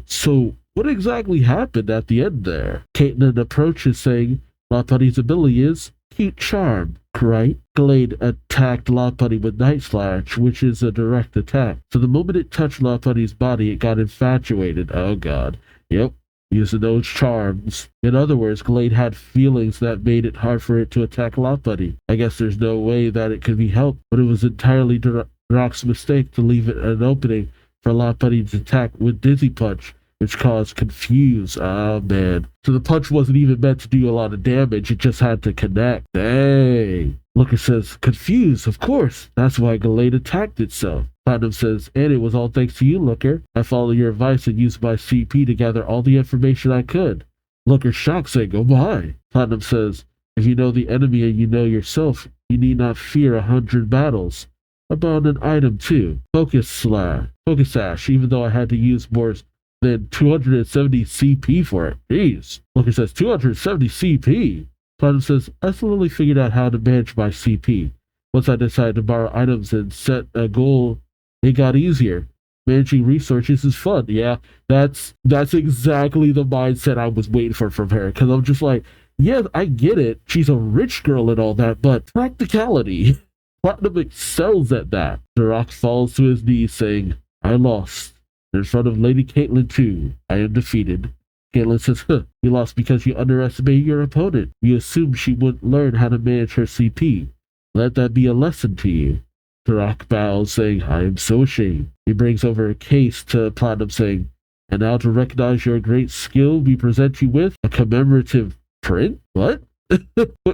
So what exactly happened at the end there? Caitlin approaches saying, Laputty's ability is cute charm, right? Glade attacked Laputty with Night Slash, which is a direct attack. So the moment it touched Laputty's body, it got infatuated. Oh god. Yep. Using those charms. In other words, Glade had feelings that made it hard for it to attack Laputty. I guess there's no way that it could be helped, but it was entirely Duroc's mistake to leave it an opening for Laputty to attack with Dizzy Punch, which caused Confuse. Ah, man. So the punch wasn't even meant to do a lot of damage, it just had to connect. Dang. Looker says, Confuse, of course. That's why Glade attacked itself. Platinum says, and it was all thanks to you, Looker. I followed your advice and used my CP to gather all the information I could. Looker shocked, saying, oh my. Platinum says, if you know the enemy and you know yourself, you need not fear 100 battles. About an item too. Focus Sash, even though I had to use more than 270 CP for it. Jeez. Looker says, 270 CP? Platinum says, I slowly figured out how to manage my CP. Once I decided to borrow items and set a goal, it got easier. Managing resources is fun. Yeah, that's exactly the mindset I was waiting for from her. Because I'm just like, yeah, I get it. She's a rich girl and all that, but practicality. Platinum excels at that. Duroc falls to his knees saying, I lost. In front of Lady Caitlin too. I am defeated. Caitlin says, you lost because you underestimated your opponent. You assumed she wouldn't learn how to manage her CP. Let that be a lesson to you. Duroc bows, saying, I am so ashamed. He brings over a case to Platinum, saying, and now to recognize your great skill, we present you with a commemorative print? What?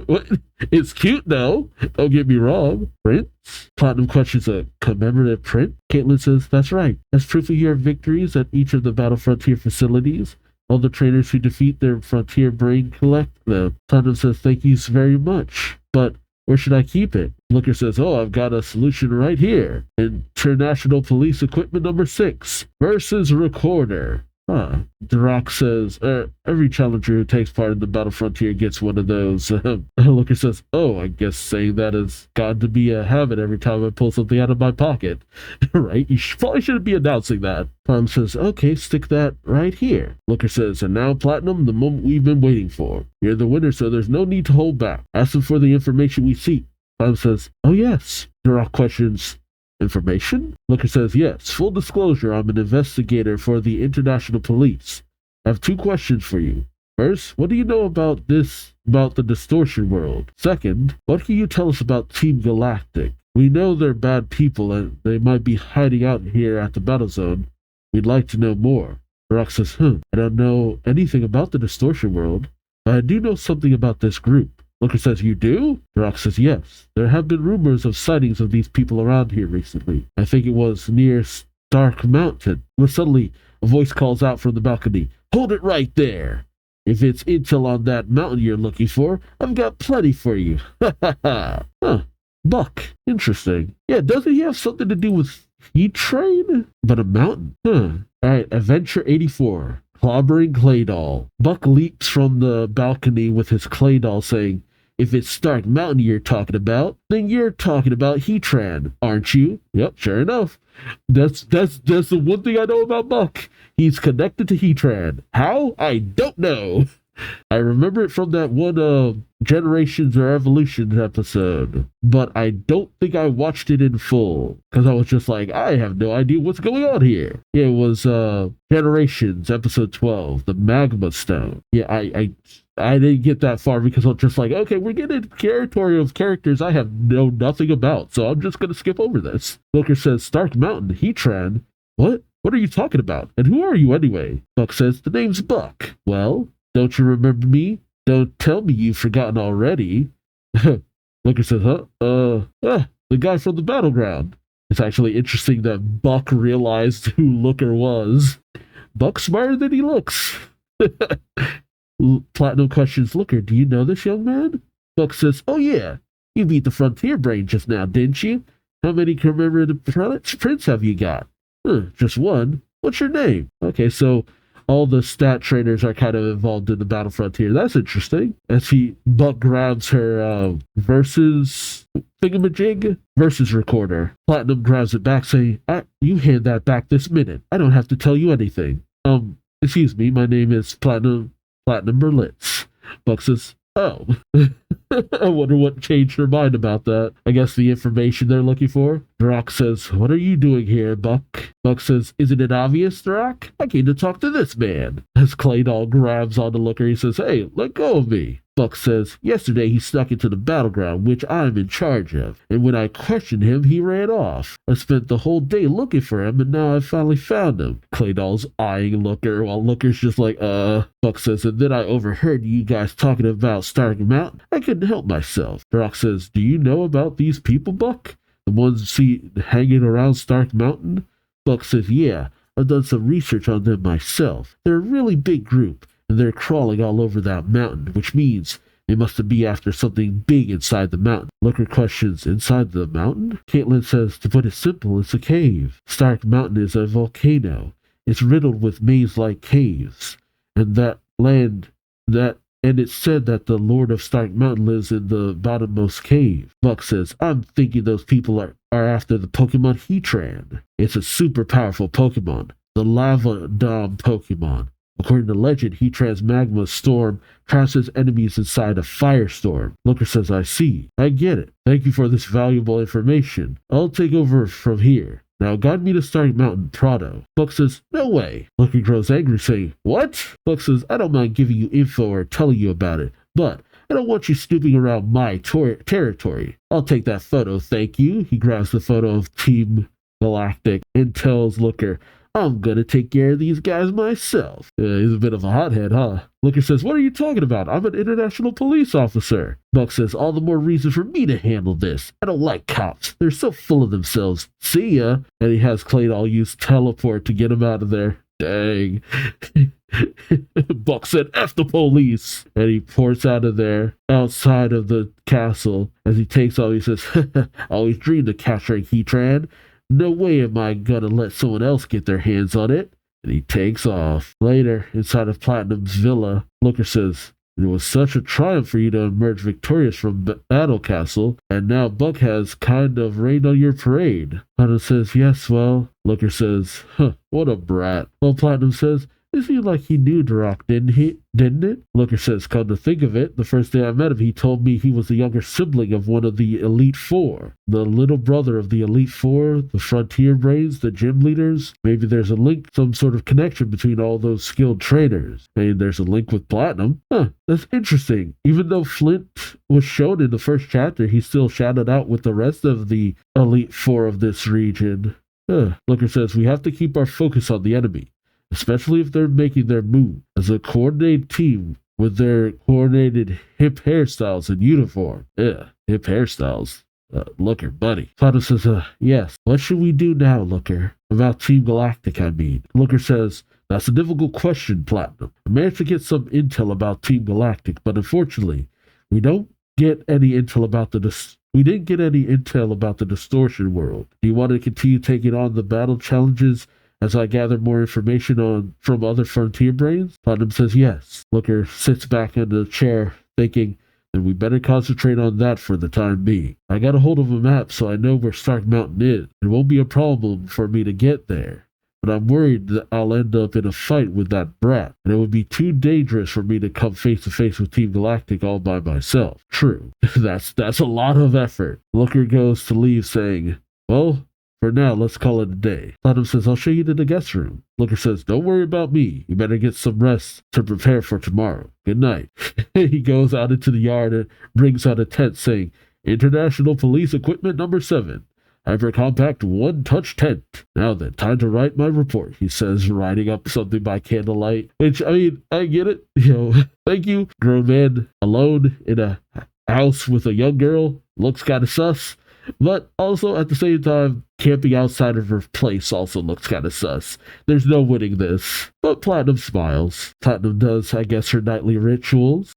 What? It's cute, though. Don't get me wrong. Prints? Platinum questions a commemorative print. Caitlin says, that's right. As proof of your victories at each of the Battle Frontier facilities, all the trainers who defeat their Frontier Brain collect them. Platinum says, thank you very much. But where should I keep it? Looker says, oh, I've got a solution right here. International Police Equipment number 6 versus Recorder. Duroc says, every challenger who takes part in the Battle Frontier gets one of those. Looker says, oh, I guess saying that has got to be a habit every time I pull something out of my pocket. Right? You probably shouldn't be announcing that. Platinum says, okay, stick that right here. Looker says, and now, Platinum, the moment we've been waiting for. You're the winner, so there's no need to hold back. Ask them for the information we seek. Platinum says, oh yes. Duroc questions, information? Looker says, yes. Full disclosure, I'm an investigator for the International Police. I have 2 questions for you. First, what do you know about the distortion world? Second, what can you tell us about Team Galactic? We know they're bad people and they might be hiding out here at the battle zone. We'd like to know more. Duroc says, I don't know anything about the distortion world, but I do know something about this group. Looker says, you do? Duroc says, yes. There have been rumors of sightings of these people around here recently. I think it was near Stark Mountain. When suddenly, a voice calls out from the balcony, hold it right there. If it's intel on that mountain you're looking for, I've got plenty for you. Ha ha ha. Huh. Buck. Interesting. Yeah, doesn't he have something to do with Heat Train? But a mountain? Huh. Alright, Adventure 84. Clobbering Clay Doll. Buck leaps from the balcony with his clay doll saying, if it's Stark Mountain you're talking about, then you're talking about Heatran, aren't you? Yep, sure enough. That's the one thing I know about Buck. He's connected to Heatran. How? I don't know. I remember it from that one Generations or Evolutions episode, but I don't think I watched it in full because I was just like, I have no idea what's going on here. It was Generations episode 12, the Magma Stone. Yeah, I didn't get that far because I was just like, okay, we're getting into territory of characters I have know nothing about, so I'm just gonna skip over this. Looker says, Stark Mountain, Heatran. What? What are you talking about? And who are you anyway? Buck says, the name's Buck. Well, don't you remember me? Don't tell me you've forgotten already. Looker says, huh? The guy from the battleground. It's actually interesting that Buck realized who Looker was. Buck's smarter than he looks. Platinum questions Looker, do you know this young man? Buck says, oh yeah, you beat the Frontier Brain just now, didn't you? How many commemorative prints have you got? Just one. What's your name? Okay, so all the stat trainers are kind of involved in the Battle Frontier. That's interesting. As Buck grabs her versus thingamajig, versus recorder. Platinum grabs it back, saying, you hand that back this minute. I don't have to tell you anything. Excuse me, my name is Platinum Berlitz. Buck says, oh. I wonder what changed her mind about that. I guess the information they're looking for. Drock says, what are you doing here, Buck? Buck says, isn't it obvious, Drock? I came to talk to this man. As Claydol grabs onto Looker, he says, hey, let go of me. Buck says, yesterday he snuck into the battleground, which I'm in charge of, and when I questioned him, he ran off. I spent the whole day looking for him, and now I finally found him. Claydol's eyeing Looker, while Looker's just like, Buck says, and then I overheard you guys talking about Stark Mountain. I couldn't help myself. Drock says, do you know about these people, Buck? The ones hanging around Stark Mountain? Buck says, yeah, I've done some research on them myself. They're a really big group, and they're crawling all over that mountain, which means they must be after something big inside the mountain. Looker questions, inside the mountain? Caitlin says, to put it simple, it's a cave. Stark Mountain is a volcano. It's riddled with maze-like caves, and it's said that the Lord of Stark Mountain lives in the bottommost cave. Buck says, I'm thinking those people are after the Pokemon Heatran. It's a super powerful Pokemon, the Lava Dom Pokemon. According to legend, Heatran's magma storm traps his enemies inside a firestorm. Looker says, I see. I get it. Thank you for this valuable information. I'll take over from here. Now guide me to Stark Mountain, Prado. Buck says, no way. Looker grows angry, saying, what? Buck says, I don't mind giving you info or telling you about it, but I don't want you snooping around my territory. I'll take that photo, thank you. He grabs the photo of Team Galactic and tells Looker, I'm gonna take care of these guys myself. He's a bit of a hothead, huh? Looker says, what are you talking about? I'm an international police officer. Buck says, all the more reason for me to handle this. I don't like cops. They're so full of themselves. See ya. And he has Claydol use teleport to get him out of there. Dang. Buck said, F the police. And he ports out of there, outside of the castle. As he takes off, he says, I always dreamed of capturing Heatran. No way am I gonna let someone else get their hands on it. And he takes off. Later, inside of Platinum's villa, Looker says, it was such a triumph for you to emerge victorious from Battle Castle, and now Buck has kind of rained on your parade. Platinum says, yes, well. Looker says, what a brat. Well, Platinum says, it seemed like he knew Drock, didn't it? Looker says, come to think of it, the first day I met him, he told me he was the younger sibling of one of the Elite Four. The little brother of the Elite Four, the Frontier Brains, the gym leaders. Maybe there's a link, some sort of connection between all those skilled trainers. Maybe there's a link with Platinum. That's interesting. Even though Flint was shown in the first chapter, he still shouted out with the rest of the Elite Four of this region. Looker says, we have to keep our focus on the enemy, especially if they're making their move as a coordinated team with their coordinated hip hairstyles and uniform. Hip hairstyles. Looker, buddy. Platinum says, yes. What should we do now, Looker? About Team Galactic, I mean. Looker says, that's a difficult question, Platinum. I managed to get some intel about Team Galactic, but unfortunately, we didn't get any intel about the distortion world. Do you want to continue taking on the battle challenges as I gather more information from other Frontier Brains? Platinum says yes. Looker sits back in the chair, thinking, and we better concentrate on that for the time being. I got a hold of a map so I know where Stark Mountain is. It won't be a problem for me to get there. But I'm worried that I'll end up in a fight with that brat, and it would be too dangerous for me to come face to face with Team Galactic all by myself. True. That's a lot of effort. Looker goes to leave saying, well, for now, let's call it a day. Platinum says, I'll show you to the guest room. Looker says, don't worry about me. You better get some rest to prepare for tomorrow. Good night. He goes out into the yard and brings out a tent saying, International Police Equipment Number 7. Hyper-compact one-touch tent. Now then, time to write my report, he says, writing up something by candlelight. Which, I mean, I get it. Thank you. Grown man alone in a house with a young girl looks kind of sus. But also, at the same time, camping outside of her place also looks kind of sus. There's no winning this. But Platinum smiles. Platinum does, I guess, her nightly rituals.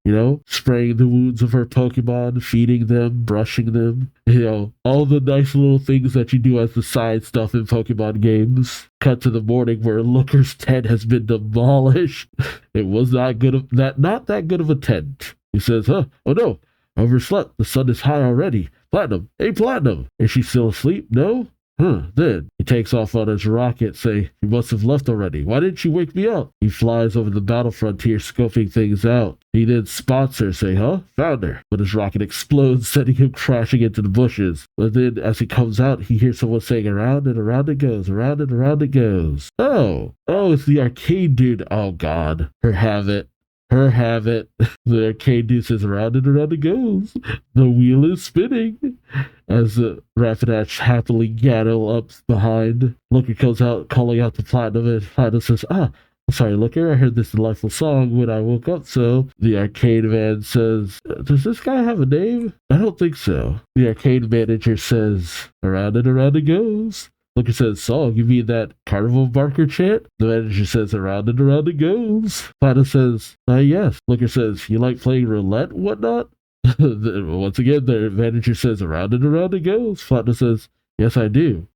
Spraying the wounds of her Pokemon, feeding them, brushing them. All the nice little things that you do as the side stuff in Pokemon games. Cut to the morning where Looker's tent has been demolished. It was not that good of a tent. He says, oh no, I overslept. The sun is high already. Platinum, hey Platinum, is she still asleep? No? Then he takes off on his rocket, saying, you must have left already. Why didn't you wake me up? He flies over the battle frontier, scoping things out. He then spots her, saying, found her. But his rocket explodes, sending him crashing into the bushes. But then, as he comes out, he hears someone saying, around and around it goes, around and around it goes. Oh, it's the arcade dude. Oh God, her have it. The arcade dude says, around and around it goes. The wheel is spinning. As Rapidash happily gaddle up behind. Looker comes out, calling out to Platinum, and Platinum says, I'm sorry, Looker, I heard this delightful song when I woke up, so the arcade man says, does this guy have a name? I don't think so. The arcade manager says, around and around it goes. Looker says, song, you mean that Carnival Barker chant? The manager says, around and around it goes. Platinum says, yes. Looker says, you like playing roulette and whatnot? Once again, the manager says, around and around it goes. Platinum says, yes, I do.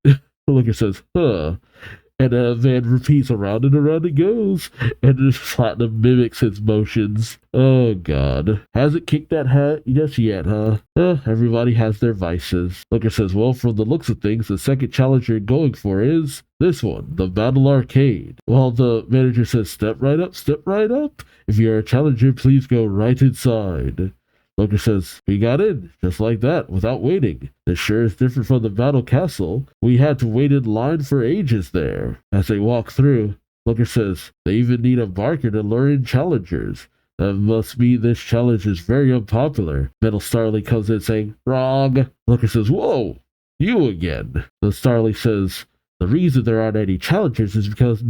Looker says, And Van repeats, around and around it goes. And Platinum mimics his motions. Oh, God. Hasn't kicked that hat just yet, huh? Everybody has their vices. Looker says, well, from the looks of things, the second challenge you're going for is this one, the Battle Arcade. While the manager says, step right up, step right up. If you're a challenger, please go right inside. Looker says, we got in, just like that, without waiting. This sure is different from the Battle Castle. We had to wait in line for ages there. As they walk through, Looker says, they even need a barker to lure in challengers. That must mean this challenge is very unpopular. Metal Starly comes in saying, wrong. Looker says, whoa, you again. The Starly says, the reason there aren't any challengers is because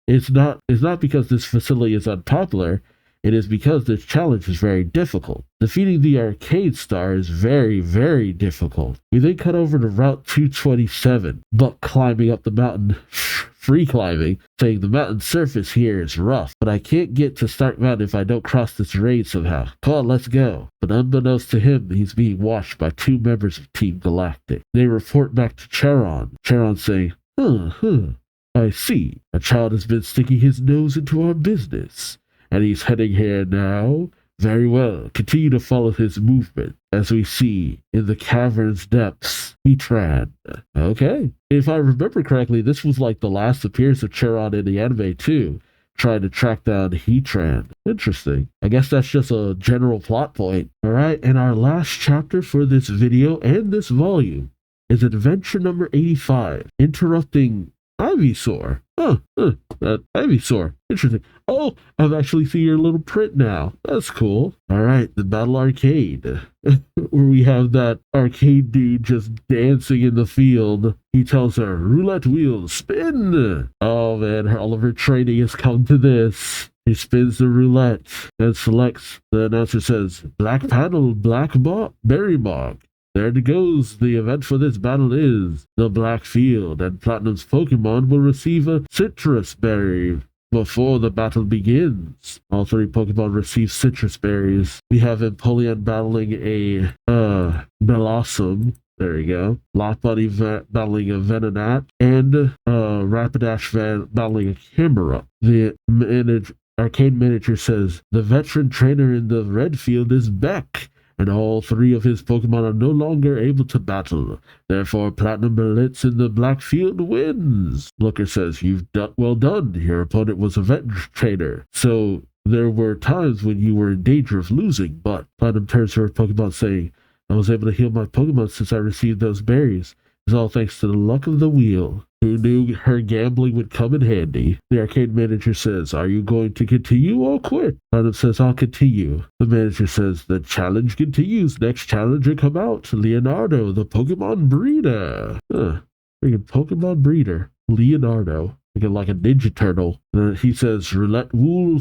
it's not because this facility is unpopular. It is because this challenge is very difficult. Defeating the arcade star is very, very difficult. We then cut over to Route 227, Buck climbing up the mountain, free climbing, saying the mountain surface here is rough, but I can't get to Stark Mountain if I don't cross this raid somehow. Come on, let's go. But unbeknownst to him, he's being watched by 2 members of Team Galactic. They report back to Charon. Charon saying, I see. A child has been sticking his nose into our business. And he's heading here now. Very well. Continue to follow his movement. As we see in the cavern's depths, Heatran. Okay. If I remember correctly, this was like the last appearance of Charon in the anime too. Trying to track down Heatran. Interesting. I guess that's just a general plot point. Alright, and our last chapter for this video and this volume is adventure number 85. Interrupting Ivysaur. Ivysaur. Interesting. Oh, I've actually seen your little print now. That's cool. Alright, the Battle Arcade. Where we have that arcade dude just dancing in the field. He tells her, roulette wheel, spin! Oh man, all of her training has come to this. He spins the roulette and selects. The announcer says, black panel, berry mark. There it goes. The event for this battle is the Black Field, and Platinum's Pokemon will receive a citrus berry before the battle begins. All 3 Pokemon receive citrus berries. We have Empoleon battling a Bellossom. There you go. Lockbody battling a Venonat, and Rapidash battling a Chimera. The arcade manager says, the veteran trainer in the red field is Beck. and all 3 of his Pokemon are no longer able to battle. Therefore, Platinum Blitz in the Black Field wins. Looker says, "You've done well done. Your opponent was a vet trainer, so there were times when you were in danger of losing, but..." Platinum turns to her Pokemon saying, "I was able to heal my Pokemon since I received those berries. It's all thanks to the luck of the wheel." Who knew her gambling would come in handy? The arcade manager says, "Are you going to continue or quit?" Platinum says, "I'll continue." The manager says, "The challenge continues. Next challenger come out. Leonardo, the Pokemon breeder." Freaking Pokemon breeder. Leonardo. Like a Ninja Turtle. He says, roulette wheel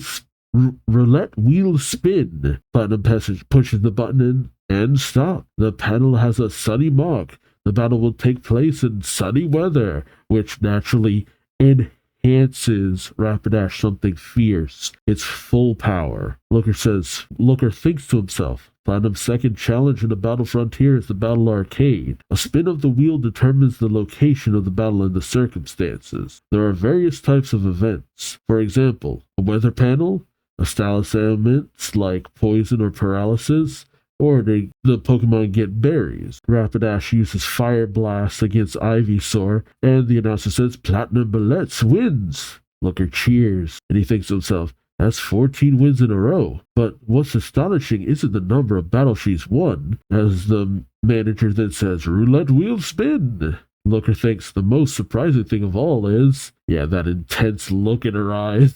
spin." Platinum pushes the button in and stop. The panel has a sunny mark. The battle will take place in sunny weather, which naturally enhances Rapidash something fierce. It's full power. Looker thinks to himself, Platinum's second challenge in the Battle Frontier is the Battle Arcade. A spin of the wheel determines the location of the battle and the circumstances. There are various types of events. For example, a weather panel, a style ailments like poison or paralysis, or the Pokemon get berries. Rapidash uses Fire Blast against Ivysaur, and the announcer says Platinum Blitz wins. Looker cheers, and he thinks to himself, that's 14 wins in a row. But what's astonishing isn't the number of battles she's won, as the manager then says, roulette wheel spin. Looker thinks the most surprising thing of all is, that intense look in her eyes.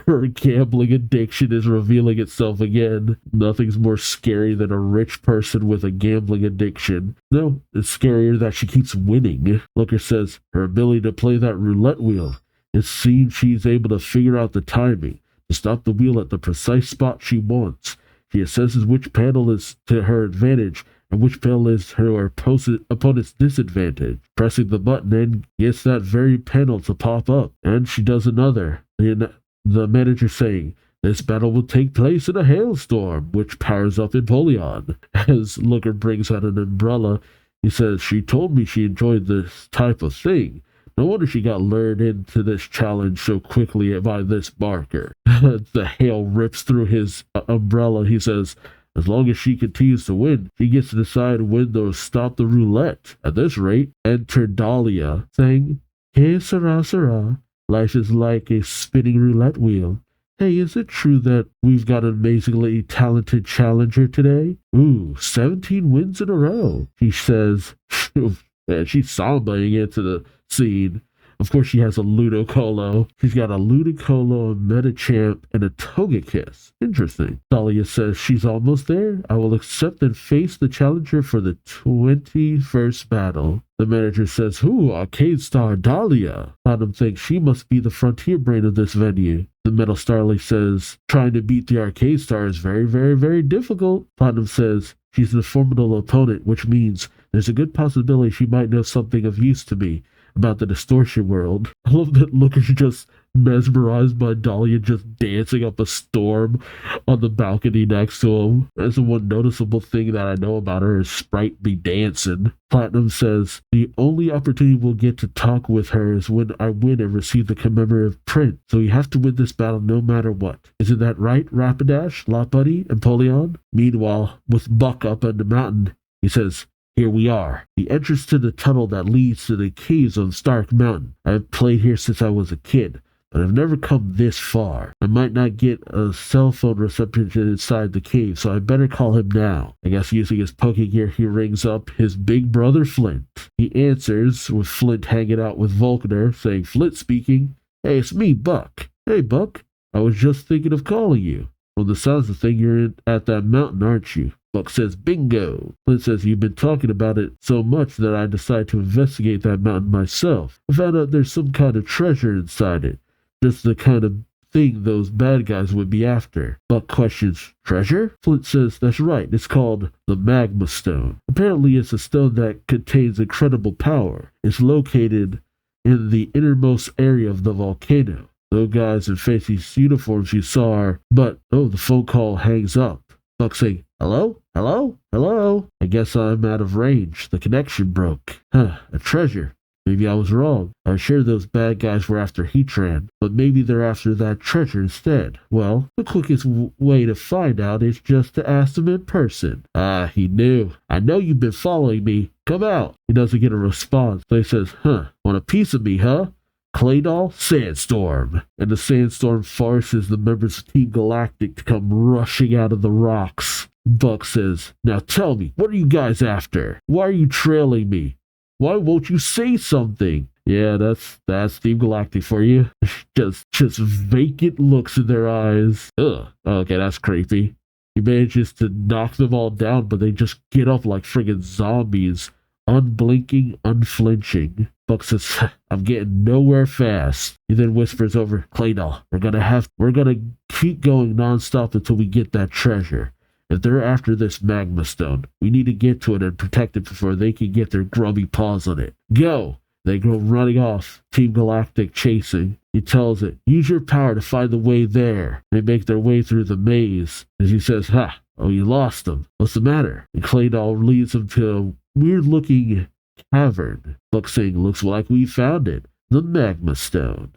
Her gambling addiction is revealing itself again. Nothing's more scary than a rich person with a gambling addiction. No, it's scarier that she keeps winning. Looker says her ability to play that roulette wheel. It seems she's able to figure out the timing, to stop the wheel at the precise spot she wants. She assesses which panel is to her advantage and which panel is her opponent's disadvantage. Pressing the button and gets that very panel to pop up, and she does another. And the manager saying, this battle will take place in a hailstorm, which powers up Empoleon. As Looker brings out an umbrella, he says, she told me she enjoyed this type of thing. No wonder she got lured into this challenge so quickly by this barker. The hail rips through his umbrella. He says, as long as she continues to win, she gets to decide when to stop the roulette. At this rate, enter Dahlia, saying, hey, Sarah, life is like a spinning roulette wheel. Hey, is it true that we've got an amazingly talented challenger today? Ooh, 17 wins in a row, she says. She's sambaing into the scene. Of course, she has a Ludicolo. She's got a Ludicolo, a Medicham, and a Togekiss. Interesting. Dahlia says she's almost there. I will accept and face the challenger for the 21st battle. The manager says, who? Arcade star Dahlia. Platinum thinks she must be the frontier brain of this venue. The Metal Starly says, trying to beat the arcade star is very, very, very difficult. Platinum says, she's a formidable opponent, which means there's a good possibility she might know something of use to me about the distortion world. I love that Looker's just mesmerized by Dahlia just dancing up a storm on the balcony next to him. That's the one noticeable thing that I know about her is Sprite be dancing. Platinum says, the only opportunity we'll get to talk with her is when I win and receive the commemorative print. So you have to win this battle no matter what. Isn't that right, Rapidash, Lopunny, and Empoleon? Meanwhile, with Buck up on the mountain, he says, here we are, the entrance to the tunnel that leads to the caves on Stark Mountain. I've played here since I was a kid, but I've never come this far. I might not get a cell phone reception inside the cave, so I better call him now. I guess using his Pokegear, he rings up his big brother Flint. He answers with Flint hanging out with Volkner, saying, Flint speaking. Hey, it's me, Buck. Hey, Buck. I was just thinking of calling you. From the sounds of the thing, you're at that mountain, aren't you? Buck says, bingo. Flint says, you've been talking about it so much that I decided to investigate that mountain myself. I found out there's some kind of treasure inside it. Just the kind of thing those bad guys would be after. Buck questions, treasure? Flint says, that's right. It's called the Magma Stone. Apparently it's a stone that contains incredible power. It's located in the innermost area of the volcano. Those guys in fancy uniforms you saw are, but, the phone call hangs up. Buck saying, hello? Hello? Hello? I guess I'm out of range. The connection broke. A treasure. Maybe I was wrong. I'm sure those bad guys were after Heatran, but maybe they're after that treasure instead. Well, the quickest way to find out is just to ask them in person. Ah, he knew. I know you've been following me. Come out. He doesn't get a response, so he says, want a piece of me, huh? Claydol, Sandstorm. And the Sandstorm forces the members of Team Galactic to come rushing out of the rocks. Buck says, now tell me, what are you guys after? Why are you trailing me? Why won't you say something? Yeah, that's Team Galactic for you. just vacant looks in their eyes. Ugh. Okay, that's creepy. He manages to knock them all down, but they just get up like friggin' zombies. Unblinking, unflinching. Buck says, I'm getting nowhere fast. He then whispers over, Claydol, we're gonna keep going nonstop until we get that treasure. If they're after this magma stone, we need to get to it and protect it before they can get their grubby paws on it. Go! They go running off, Team Galactic chasing. He tells it, use your power to find the way there. They make their way through the maze. As he says, oh, you lost them. What's the matter? And Claydol leads them to a weird-looking cavern. Buck saying, looks like we found it. The magma stone.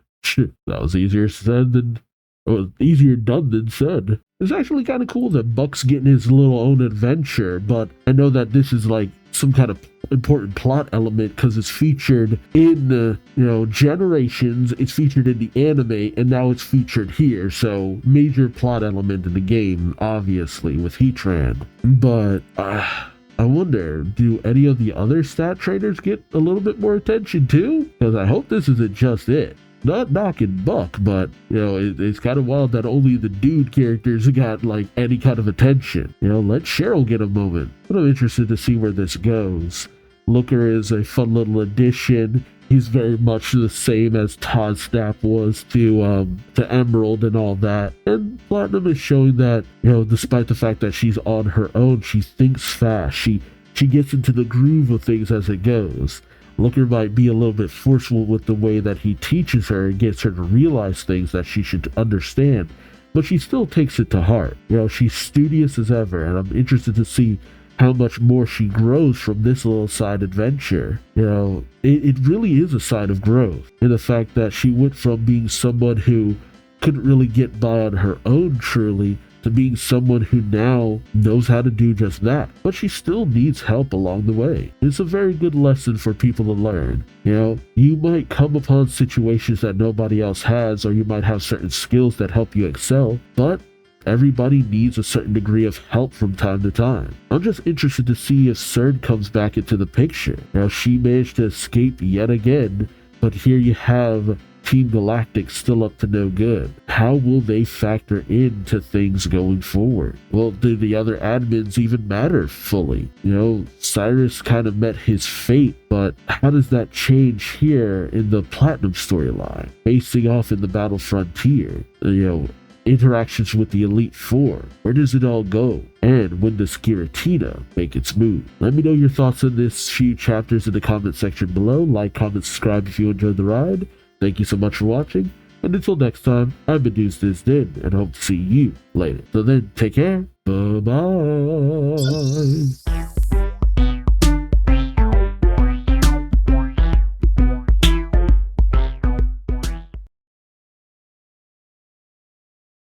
That was easier done than said. It's actually kind of cool that Buck's getting his little own adventure, but I know that this is like some kind of important plot element because it's featured in Generations, it's featured in the anime, and now it's featured here, so major plot element in the game, obviously, with Heatran. But I wonder, do any of the other stat traders get a little bit more attention too? Because I hope this isn't just it. Not knocking Buck, but, it's kind of wild that only the dude characters got, like, any kind of attention. Let Cheryl get a moment. But I'm interested to see where this goes. Looker is a fun little addition. He's very much the same as Todd Snap was to Emerald and all that. And Platinum is showing that, despite the fact that she's on her own, she thinks fast. She gets into the groove of things as it goes. Looker might be a little bit forceful with the way that he teaches her and gets her to realize things that she should understand, but she still takes it to heart. She's studious as ever, and I'm interested to see how much more she grows from this little side adventure. It really is a sign of growth in the fact that she went from being someone who couldn't really get by on her own truly to being someone who now knows how to do just that, but she still needs help along the way. It's a very good lesson for people to learn. You might come upon situations that nobody else has, or you might have certain skills that help you excel, but everybody needs a certain degree of help from time to time. I'm just interested to see if CERN comes back into the picture. She managed to escape yet again, but here you have Team Galactic still up to no good. How will they factor into things going forward? Well, do the other admins even matter fully? Cyrus kind of met his fate, but how does that change here in the Platinum storyline? Facing off in the Battle Frontier, interactions with the Elite Four. Where does it all go? And when does Giratina make its move? Let me know your thoughts on this few chapters in the comment section below. Like, comment, subscribe if you enjoyed the ride. Thank you so much for watching, and until next time, I've been Duuz-Diz-Din, and hope to see you later. So then, take care. Bye-bye.